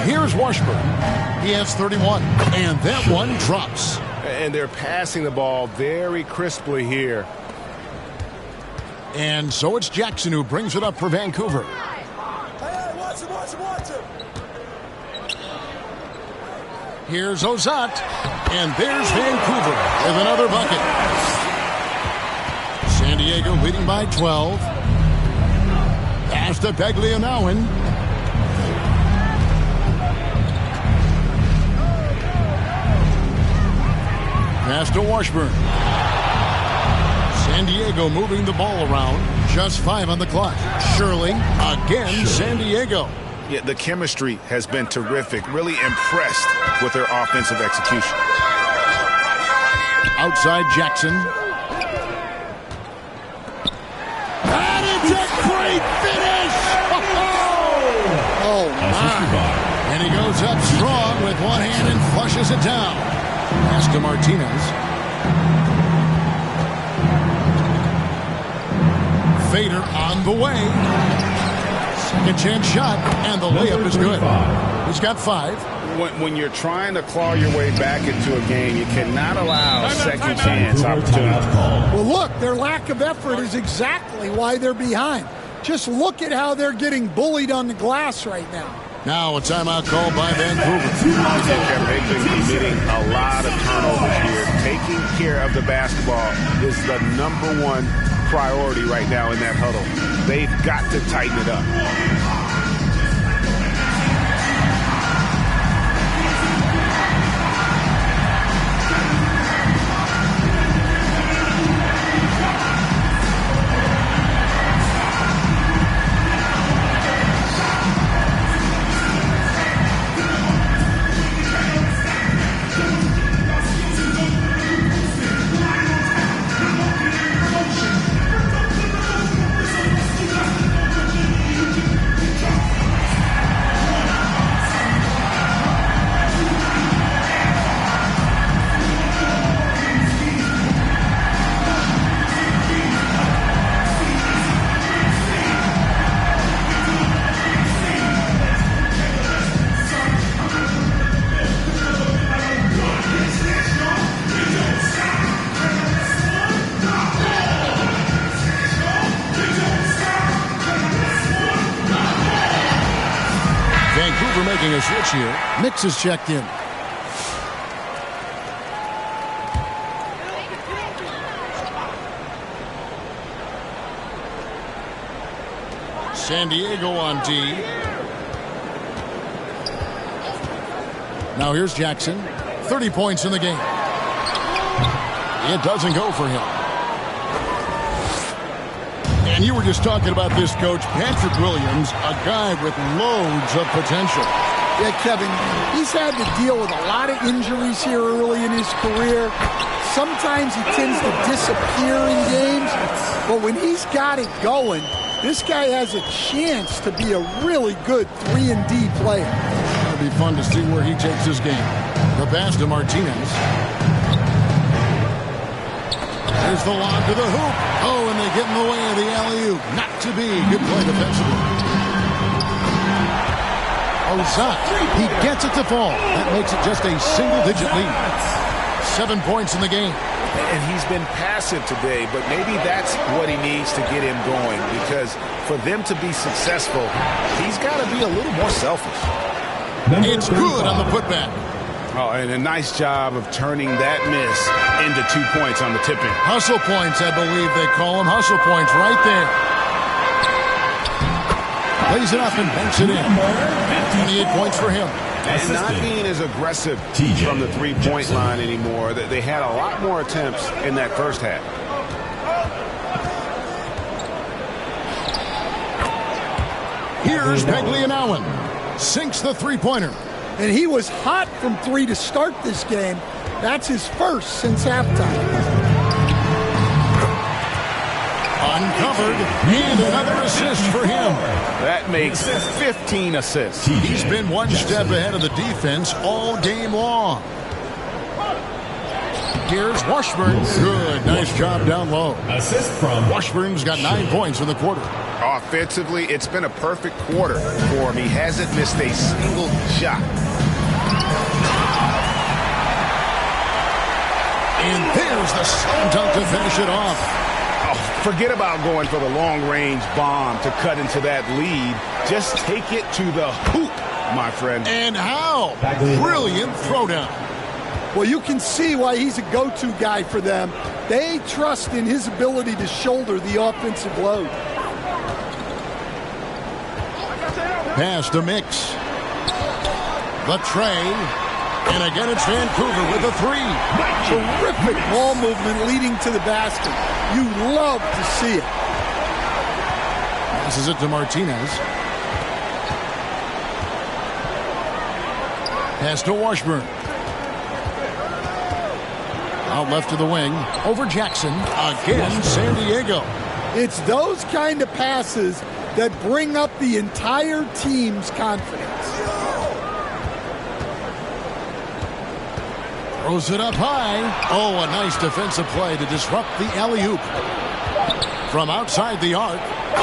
Here's Washburn. He has 31. And that one drops. And they're passing the ball very crisply here. And so it's Jackson who brings it up for Vancouver. Here's Ozat, and there's Vancouver with another bucket. San Diego leading by 12. Pass to Peglianowen. Pass to Washburn. San Diego moving the ball around. Just 5 on the clock. Shirley, again, San Diego. Yeah, the chemistry has been terrific. Really impressed with their offensive execution. Outside Jackson. And it's a great finish! Oh, my. And he goes up strong with one hand and flushes it down. Pass to Martinez. Fader on the way. Second chance shot, and the layup is good. He's got 5. When you're trying to claw your way back into a game, you cannot allow second chance opportunities. Well, look, their lack of effort is exactly why they're behind. Just look at how they're getting bullied on the glass right now. Now a timeout called by Vancouver. They've been committing a lot of turnovers here. Taking care of the basketball is the #1 priority right now in that huddle. They've got to tighten it up. making a switch here. Mix is checked in. San Diego on D. Now here's Jackson. 30 points in the game. It doesn't go for him. And you were just talking about this, Coach. Patrick Williams, a guy with loads of potential. Yeah, Kevin, he's had to deal with a lot of injuries here early in his career. Sometimes he tends to disappear in games, but when he's got it going, this guy has a chance to be a really good 3-and-D player. It'll be fun to see where he takes this game. The pass to Martinez. There's the lob to the hoop. Oh, and they get in the way of the alley-oop. Not to be. Good play defensively. Ozak, he gets it to fall. That makes it just a single-digit lead. 7 points in the game. And he's been passive today, but maybe that's what he needs to get him going, because for them to be successful, he's got to be a little more selfish. It's good on the putback. Oh, and a nice job of turning that miss into 2 points on the tip-in. Hustle points, I believe they call them. Hustle points right there. Lays it up and banks it in. 28 points for him. And not being as aggressive from the three-point line anymore. They had a lot more attempts in that first half. Here's Peglianowen. Sinks the three-pointer. And he was hot from three to start this game. That's his first since halftime. Uncovered, and another assist for him. That makes 15 assists. He's been one step ahead of the defense all game long. Here's Washburn. Good, nice job down low. Assist from Washburn's got 9 points in the quarter. Offensively, it's been a perfect quarter for him. He hasn't missed a single shot. And there's the slam dunk to finish it off. Oh, forget about going for the long-range bomb to cut into that lead. Just take it to the hoop, my friend. And how? Brilliant throwdown. Well, you can see why he's a go-to guy for them. They trust in his ability to shoulder the offensive load. Pass to Mix. The tray. And again, it's Vancouver with a three. Terrific ball movement leading to the basket. You love to see it. Passes it to Martinez. Pass to Washburn. Out left to the wing. Over Jackson. Again, San Diego. It's those kind of passes that bring up the entire team's confidence. Throws it up high. Oh, a nice defensive play to disrupt the alley-oop. From outside the arc,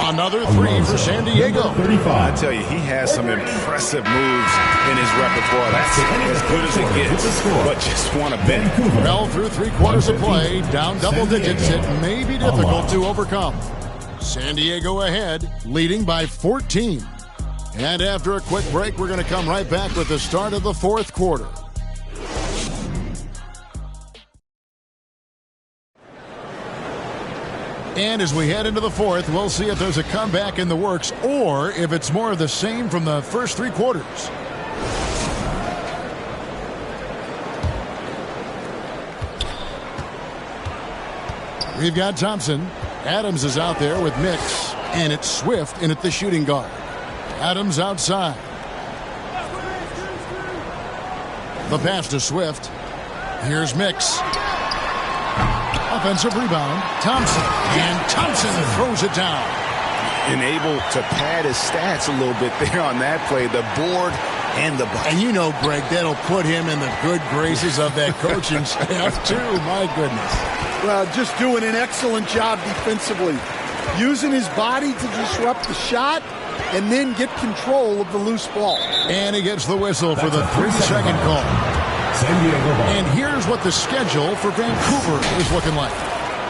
another three for San Diego. I tell you, he has some impressive moves in his repertoire. That's as good as it gets, but just want to bet. Well, through 3 quarters of play, down double digits, it may be difficult to overcome. San Diego ahead, leading by 14. And after a quick break, we're going to come right back with the start of the fourth quarter. And as we head into the fourth, we'll see if there's a comeback in the works or if it's more of the same from the first 3 quarters. We've got Thompson. Adams is out there with Mix. And it's Swift in at the shooting guard. Adams outside. The pass to Swift. Here's Mix. Offensive rebound. Thompson. And Thompson throws it down. And able to pad his stats a little bit there on that play. The board and the bucket. And you know, Greg, that'll put him in the good graces of that coaching staff, too. My goodness. Well, just doing an excellent job defensively. Using his body to disrupt the shot and then get control of the loose ball. And he gets the whistle for the 3-second call. And here's what the schedule for Vancouver is looking like.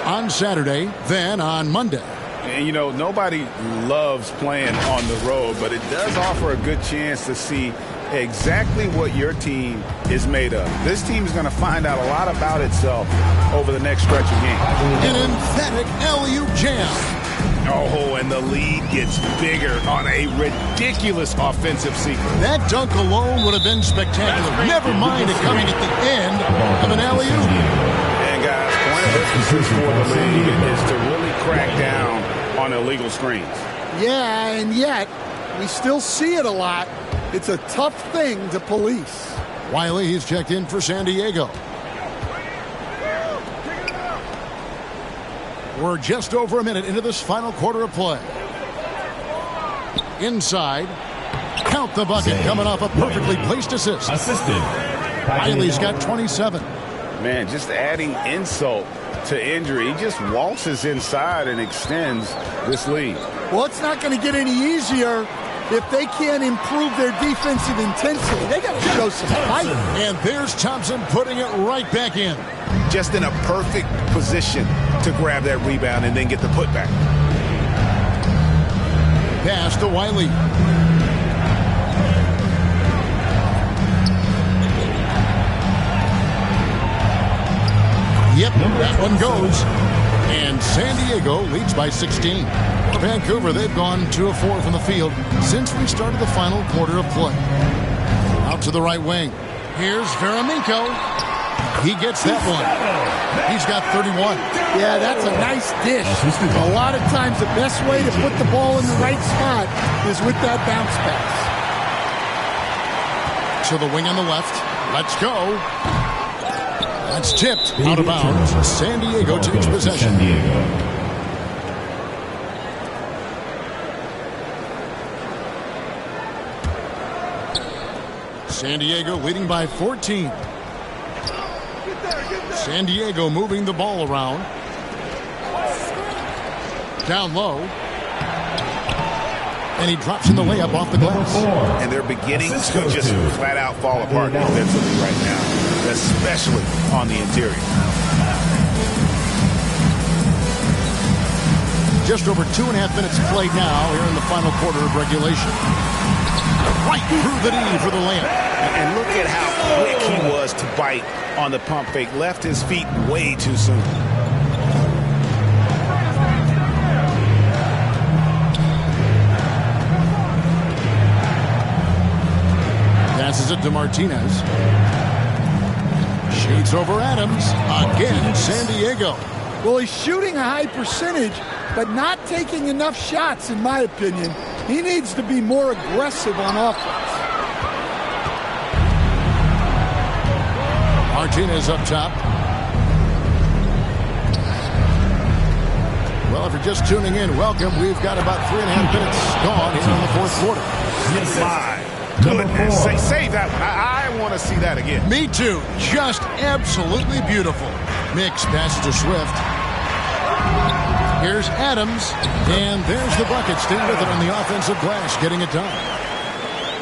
On Saturday, then on Monday. And, you know, nobody loves playing on the road, but it does offer a good chance to see exactly what your team is made of. This team is going to find out a lot about itself over the next stretch of games. An emphatic alley-oop jam. Oh, and the lead gets bigger on a ridiculous offensive sequence. That dunk alone would have been spectacular. Never mind it coming at the end of an alley-oop. And guys, point of emphasis for the league is to really crack down on illegal screens. Yeah, and yet we still see it a lot. It's a tough thing to police. Wiley, he's checked in for San Diego. We're just over a minute into this final quarter of play. Inside. Count the bucket coming off a perfectly placed assist. Wiley's got 27. Man, just adding insult to injury. He just waltzes inside and extends this lead. Well, it's not going to get any easier if they can't improve their defensive intensity. They got to show some fight. And there's Thompson putting it right back in. Just in a perfect position to grab that rebound and then get the putback. Pass to Wiley. Yep, that one goes. And San Diego leads by 16. For Vancouver, they've gone 2 of 4 from the field since we started the final quarter of play. Out to the right wing. Here's Veraminko. He gets that one. He's got 31. Yeah, that's a nice dish. A lot of times the best way to put the ball in the right spot is with that bounce pass. To the wing on the left. Let's go. That's tipped out of bounds. San Diego takes possession. San Diego leading by 14. San Diego moving the ball around. Down low. And he drops in the layup off the glass. And they're beginning to just flat out fall apart defensively right now, especially on the interior. Just over 2.5 minutes played now here in the final quarter of regulation. Right through the knee for the layup. And look at how quick he was to bite on the pump fake. Left his feet way too soon. Passes it to Martinez. Shades over Adams. Again, San Diego. Well, he's shooting a high percentage, but not taking enough shots, in my opinion. He needs to be more aggressive on offense. Martinez up top. Well, if you're just tuning in, welcome. We've got about 3.5 minutes gone here in the fourth quarter. Yes, my goodness. Save that one. I want to see that again. Me too. Just absolutely beautiful. Mix passes to Swift. Here's Adams. And there's the bucket. Staying with it on the offensive glass, getting it done.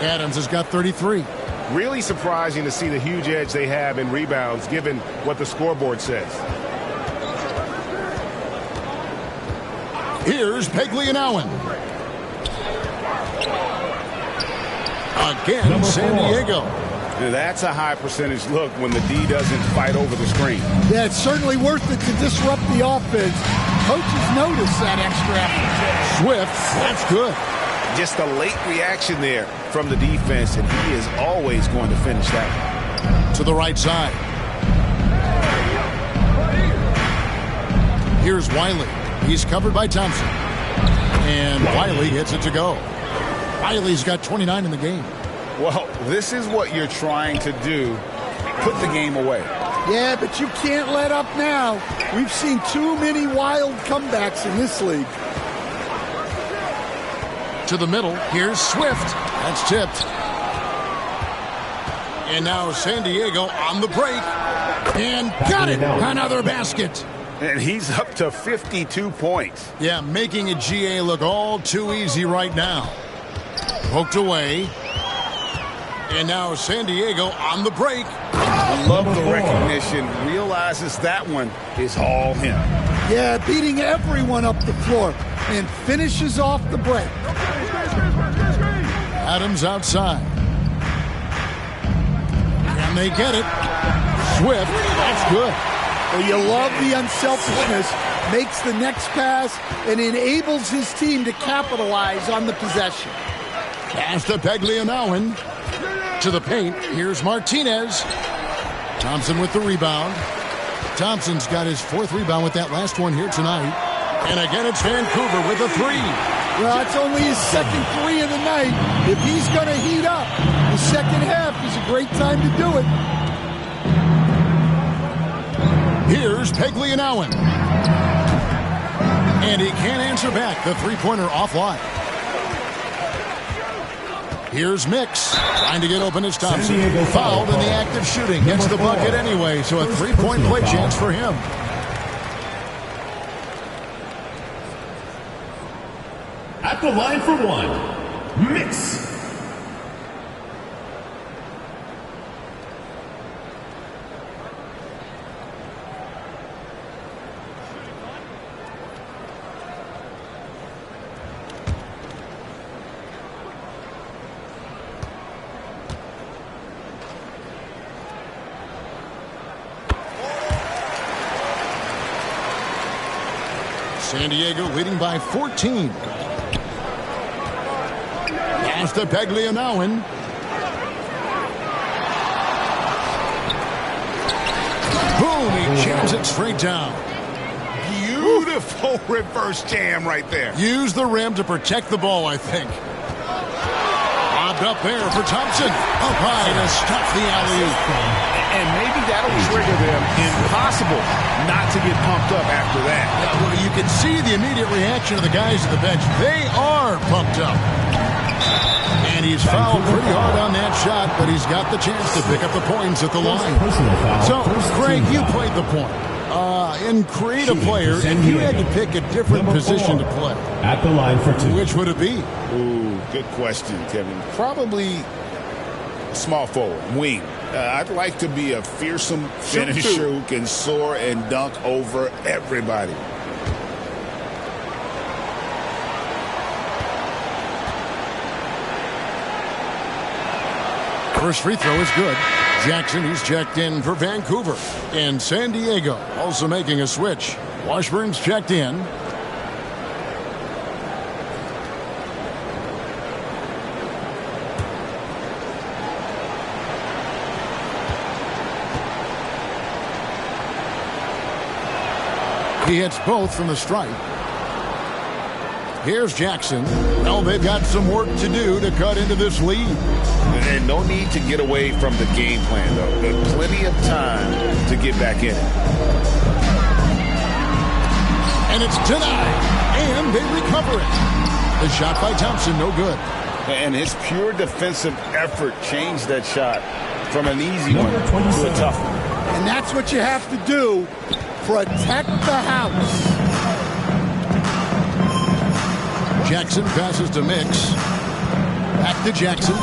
Adams has got 33. Really surprising to see the huge edge they have in rebounds, given what the scoreboard says. Here's Peglianowen. Again, San Diego. That's a high percentage look when the D doesn't fight over the screen. Yeah, it's certainly worth it to disrupt the offense. Coaches notice that extra effort. Swift, that's good. Just a late reaction there from the defense, and he is always going to finish that. To the right side. Here's Wiley. He's covered by Thompson. And Wiley gets it to go. Wiley's got 29 in the game. Well, this is what you're trying to do. Put the game away. Yeah, but you can't let up now. We've seen too many wild comebacks in this league. To the middle. Here's Swift. That's tipped. And now San Diego on the break. And got it. Another basket. And he's up to 52 points. Yeah, making a GA look all too easy right now. Poked away. And now San Diego on the break. I love the recognition. Realizes that one is all him. Yeah, beating everyone up the floor. And finishes off the break. Adams outside. And they get it. Swift, that's good. Well, you love the unselfishness. Makes the next pass and enables his team to capitalize on the possession. Pass to Peglianowen. To the paint. Here's Martinez. Thompson with the rebound. Thompson's got his 4th rebound with that last one here tonight. And again, it's Vancouver with a 3. Well, it's only his 2nd 3 of the night. If he's going to heat up, the second half is a great time to do it. Here's Peglianowen. And he can't answer back. The three-pointer offline. Here's Mix. Trying to get open as Thompson. Fouled in the act of shooting. Gets the bucket anyway, so a 3-point play chance for him. At the line for one, Mix. San Diego leading by 14. Pass to Peglianowen. Boom, he jams it straight down. Beautiful reverse jam right there. Use the rim to protect the ball, I think. Lobbed up there for Thompson. Up high to stop the alley-oop. And maybe that'll trigger them. Impossible not to get pumped up after that. Well, you can see the immediate reaction of the guys at the bench. They are pumped up. And he's fouled pretty hard on that shot, but he's got the chance to pick up the points at the line. So, Craig, you played the point. In create a player, if you had to pick a different position to play, at the line for 2, which would it be? Ooh, good question, Kevin. Probably small forward, wing. I'd like to be a fearsome finisher who can soar and dunk over everybody. First free throw is good. Jackson, he's checked in for Vancouver. And San Diego also making a switch. Washburn's checked in. He hits both from the stripe. Here's Jackson. Well, they've got some work to do to cut into this lead. And no need to get away from the game plan, though. There's plenty of time to get back in it. And it's denied. And they recover it. The shot by Thompson, no good. And his pure defensive effort changed that shot from an easy one to a tough one. And that's what you have to do. Protect the house. Jackson passes to Mix. Back to Jackson.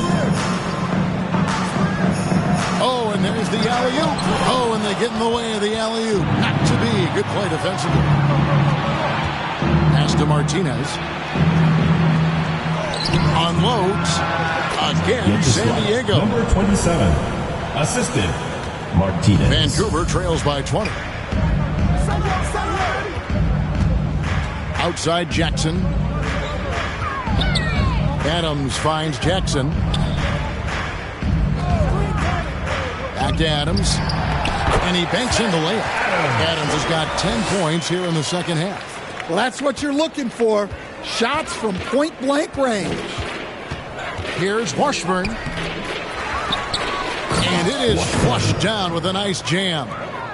Oh, and there's the alley-oop. Oh, and they get in the way of the alley-oop. Not to be. Good play defensively. Pass to Martinez. Unloads. Again, San Diego. Number 27, assistant, Martinez. Vancouver trails by 20. Outside Jackson. Adams finds Jackson. Back to Adams. And he banks in the layup. Adams has got 10 points here in the second half. Well, that's what you're looking for. Shots from point-blank range. Here's Washburn. And it is flushed down with a nice jam.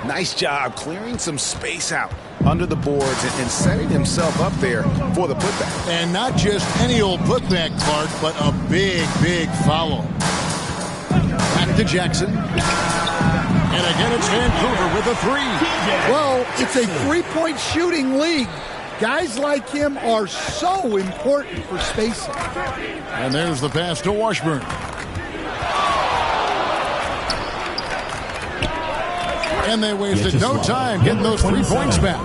Nice job clearing some space out under the boards and setting himself up there for the putback. And not just any old putback, Clark, but a big, big foul. Back to Jackson. And again, it's Vancouver with a 3. Well, it's a three-point shooting league. Guys like him are so important for spacing. And there's the pass to Washburn. And they wasted no time getting those 3 points back.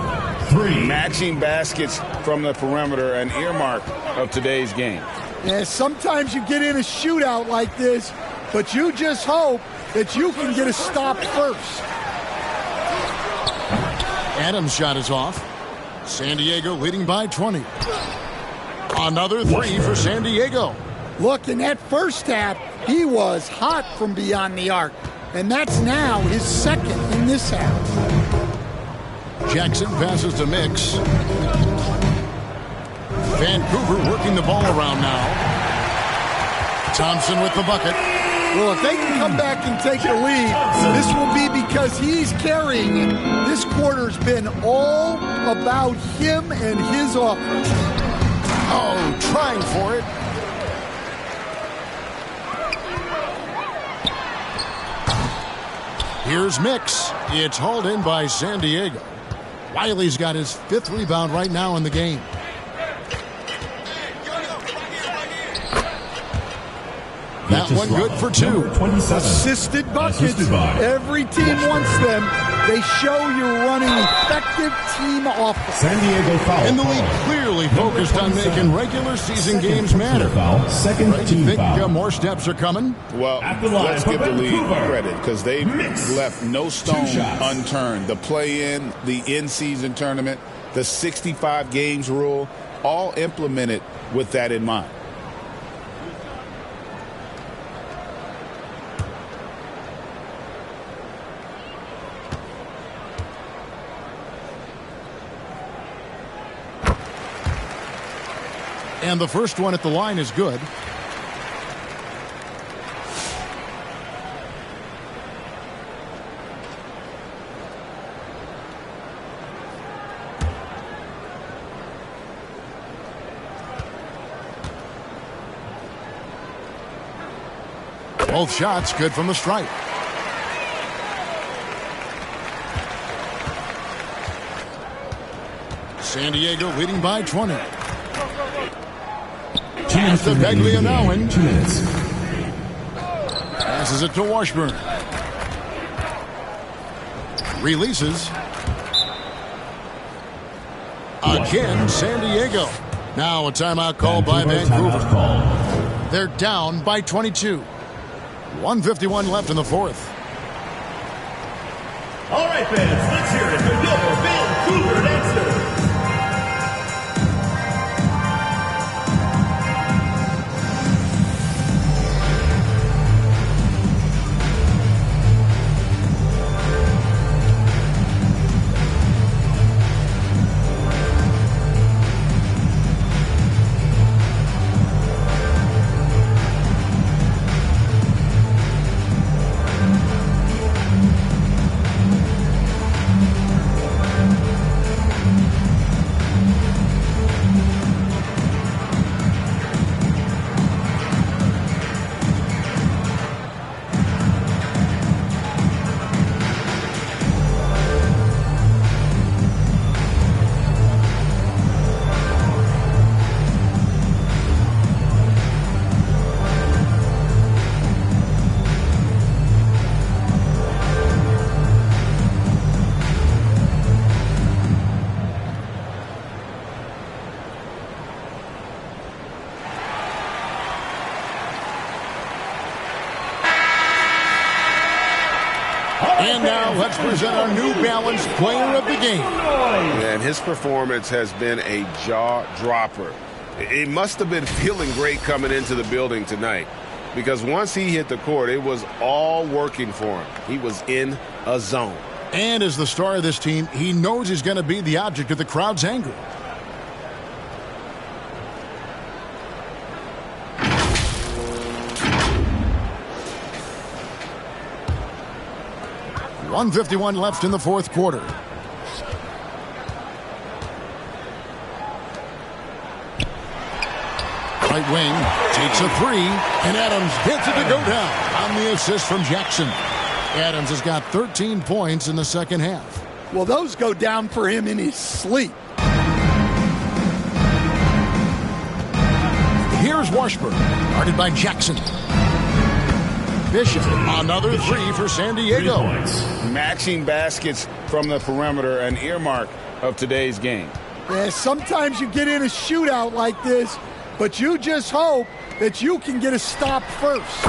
Matching baskets from the perimeter, an earmark of today's game. Yeah, sometimes you get in a shootout like this, but you just hope that you can get a stop first. Adams' shot is off. San Diego leading by 20. Another three for San Diego. Look, in that first half, he was hot from beyond the arc. And that's now his second in this half. Jackson passes to Mix. Vancouver working the ball around now. Thompson with the bucket. Well, if they can come back and take the lead, this will be because he's carrying it. This quarter's been all about him and his offense. Oh, trying for it. Here's Mix. It's hauled in by San Diego. Wiley's got his 5th rebound right now in the game. That one good for 2. Assisted buckets. Every team wants them. They show you're running effective team offense. San Diego foul. And the league clearly focused on making regular season games matter. Second team think foul. more steps are coming? Well, let's give the league credit because they've left no stone unturned. The play-in, the in-season tournament, the 65 games rule, all implemented with that in mind. And the first one at the line is good. Both shots good from the stripe. San Diego leading by 20. Pass to Beglianowen. 2 minutes. Passes it to Washburn. Releases. Again, San Diego. Now a timeout call by Vancouver. They're down by 22. 1:51 left in the 4th. All right, fans, let's hear it for your Vancouver answer. And now let's present our New Balance Player of the Game. And his performance has been a jaw-dropper. He must have been feeling great coming into the building tonight because once he hit the court, it was all working for him. He was in a zone. And as the star of this team, he knows he's going to be the object of the crowd's anger. .151 left in the 4th quarter. Right wing takes a 3, and Adams gets it to go down on the assist from Jackson. Adams has got 13 points in the second half. Well, those go down for him in his sleep. Here's Washburn, guarded by Jackson. Bishop, another 3 for San Diego. Matching baskets from the perimeter, an earmark of today's game. Yeah, sometimes you get in a shootout like this, but you just hope that you can get a stop first.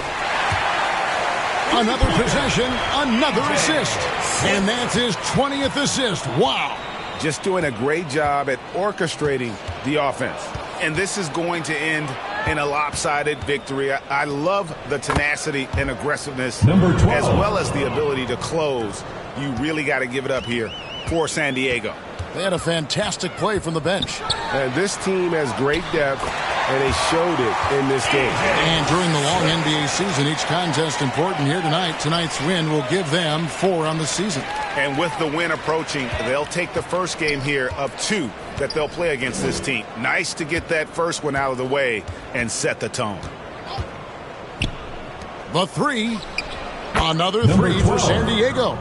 Another possession, another assist. And that's his 20th assist. Wow. Just doing a great job at orchestrating the offense. And this is going to end in a lopsided victory. I love the tenacity and aggressiveness, as well as the ability to close. You really got to give it up here for San Diego. They had a fantastic play from the bench. And this team has great depth, and they showed it in this game. And during the long NBA season, each contest important here tonight. Tonight's win will give them 4 on the season. And with the win approaching, they'll take the first game here of 2 that they'll play against this team. Nice to get that first one out of the way and set the tone. The 3. Another 3 for San Diego.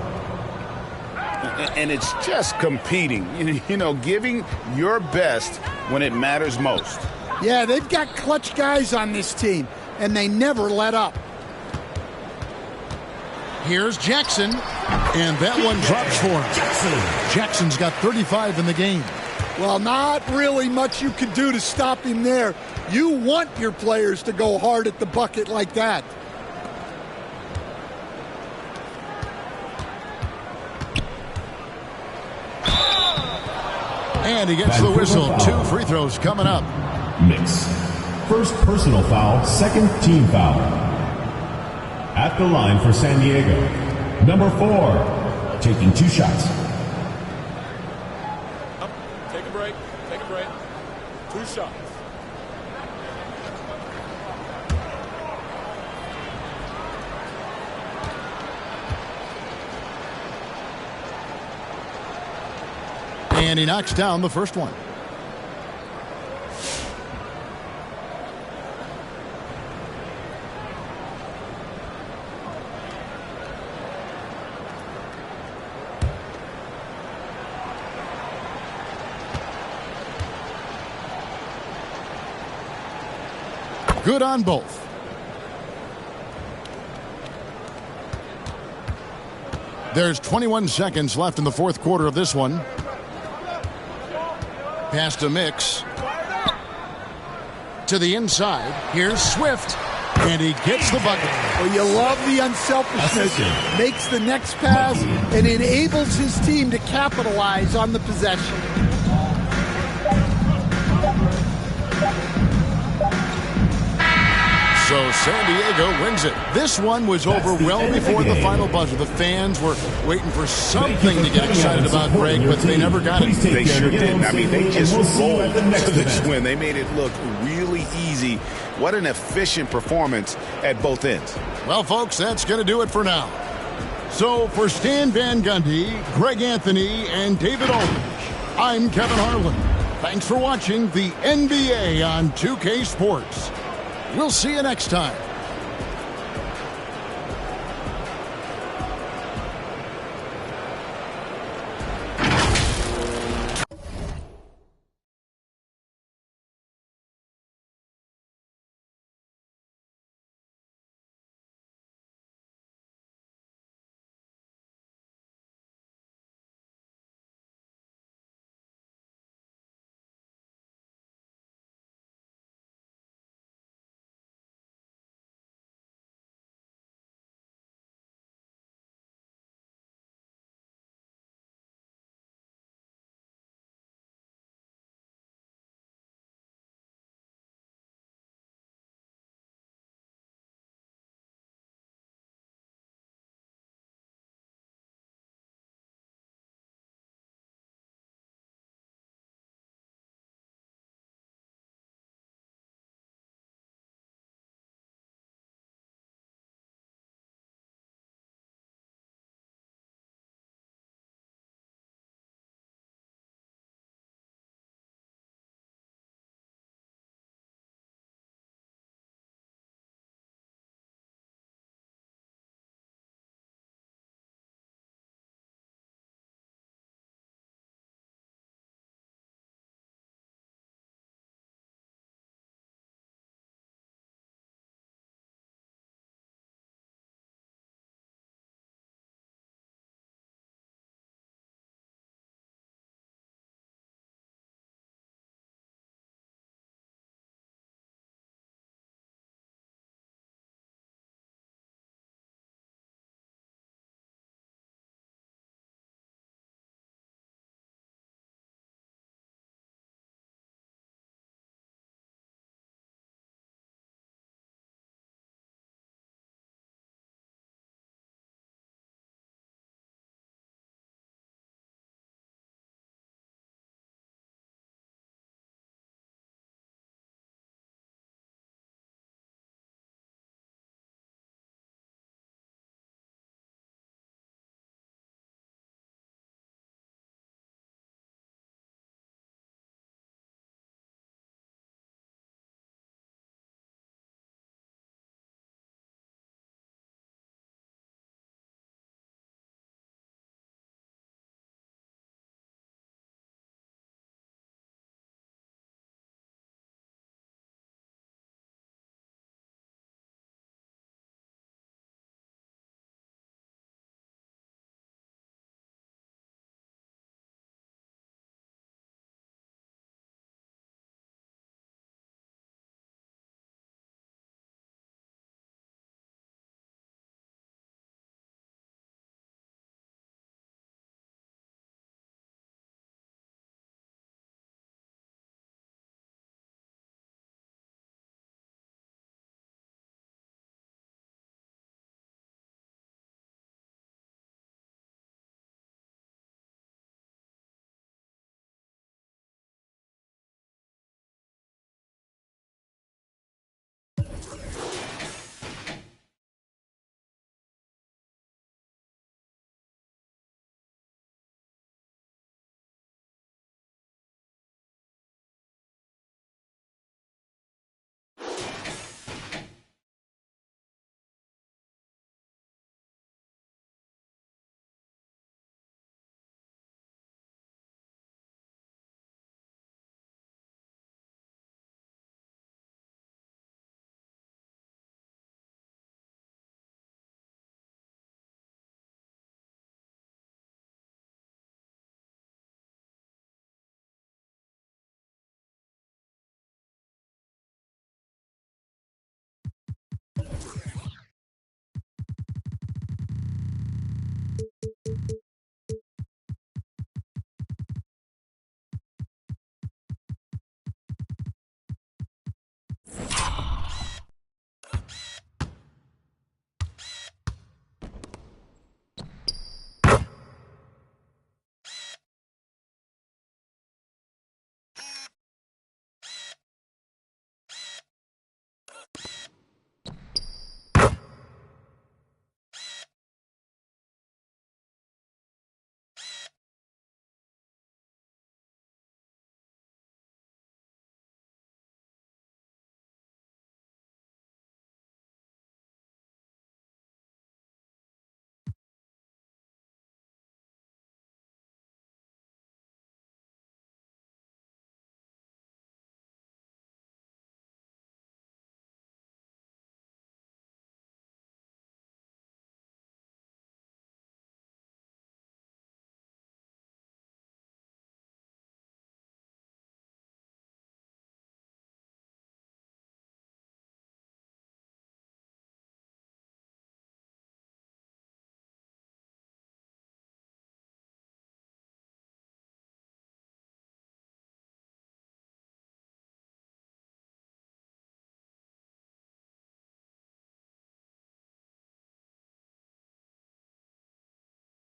And it's just competing, you know, giving your best when it matters most. Yeah, they've got clutch guys on this team, and they never let up. Here's Jackson, and that one drops for him. Jackson's got 35 in the game. Well, not really much you can do to stop him there. You want your players to go hard at the bucket like that. And he gets the whistle. 2 free throws coming up. Mix. First personal foul, second team foul. At the line for San Diego, number 4, taking 2 shots. Up. Take a break. Take a break. 2 shots. And he knocks down the first one. Good on both. There's 21 seconds left in the fourth quarter of this one. Pass to Mix. To the inside. Here's Swift. And he gets the bucket. Well, you love the unselfishness. Makes the next pass and enables his team to capitalize on the possession. So San Diego wins it. This one was over well before the final buzzer. The fans were waiting for something to get excited about, Greg, but they never got it. They sure didn't. I mean, they just rolled to this win. They made it look really easy. What an efficient performance at both ends. Well, folks, that's going to do it for now. So for Stan Van Gundy, Greg Anthony, and David Aldridge, I'm Kevin Harlan. Thanks for watching the NBA on 2K Sports. We'll see you next time.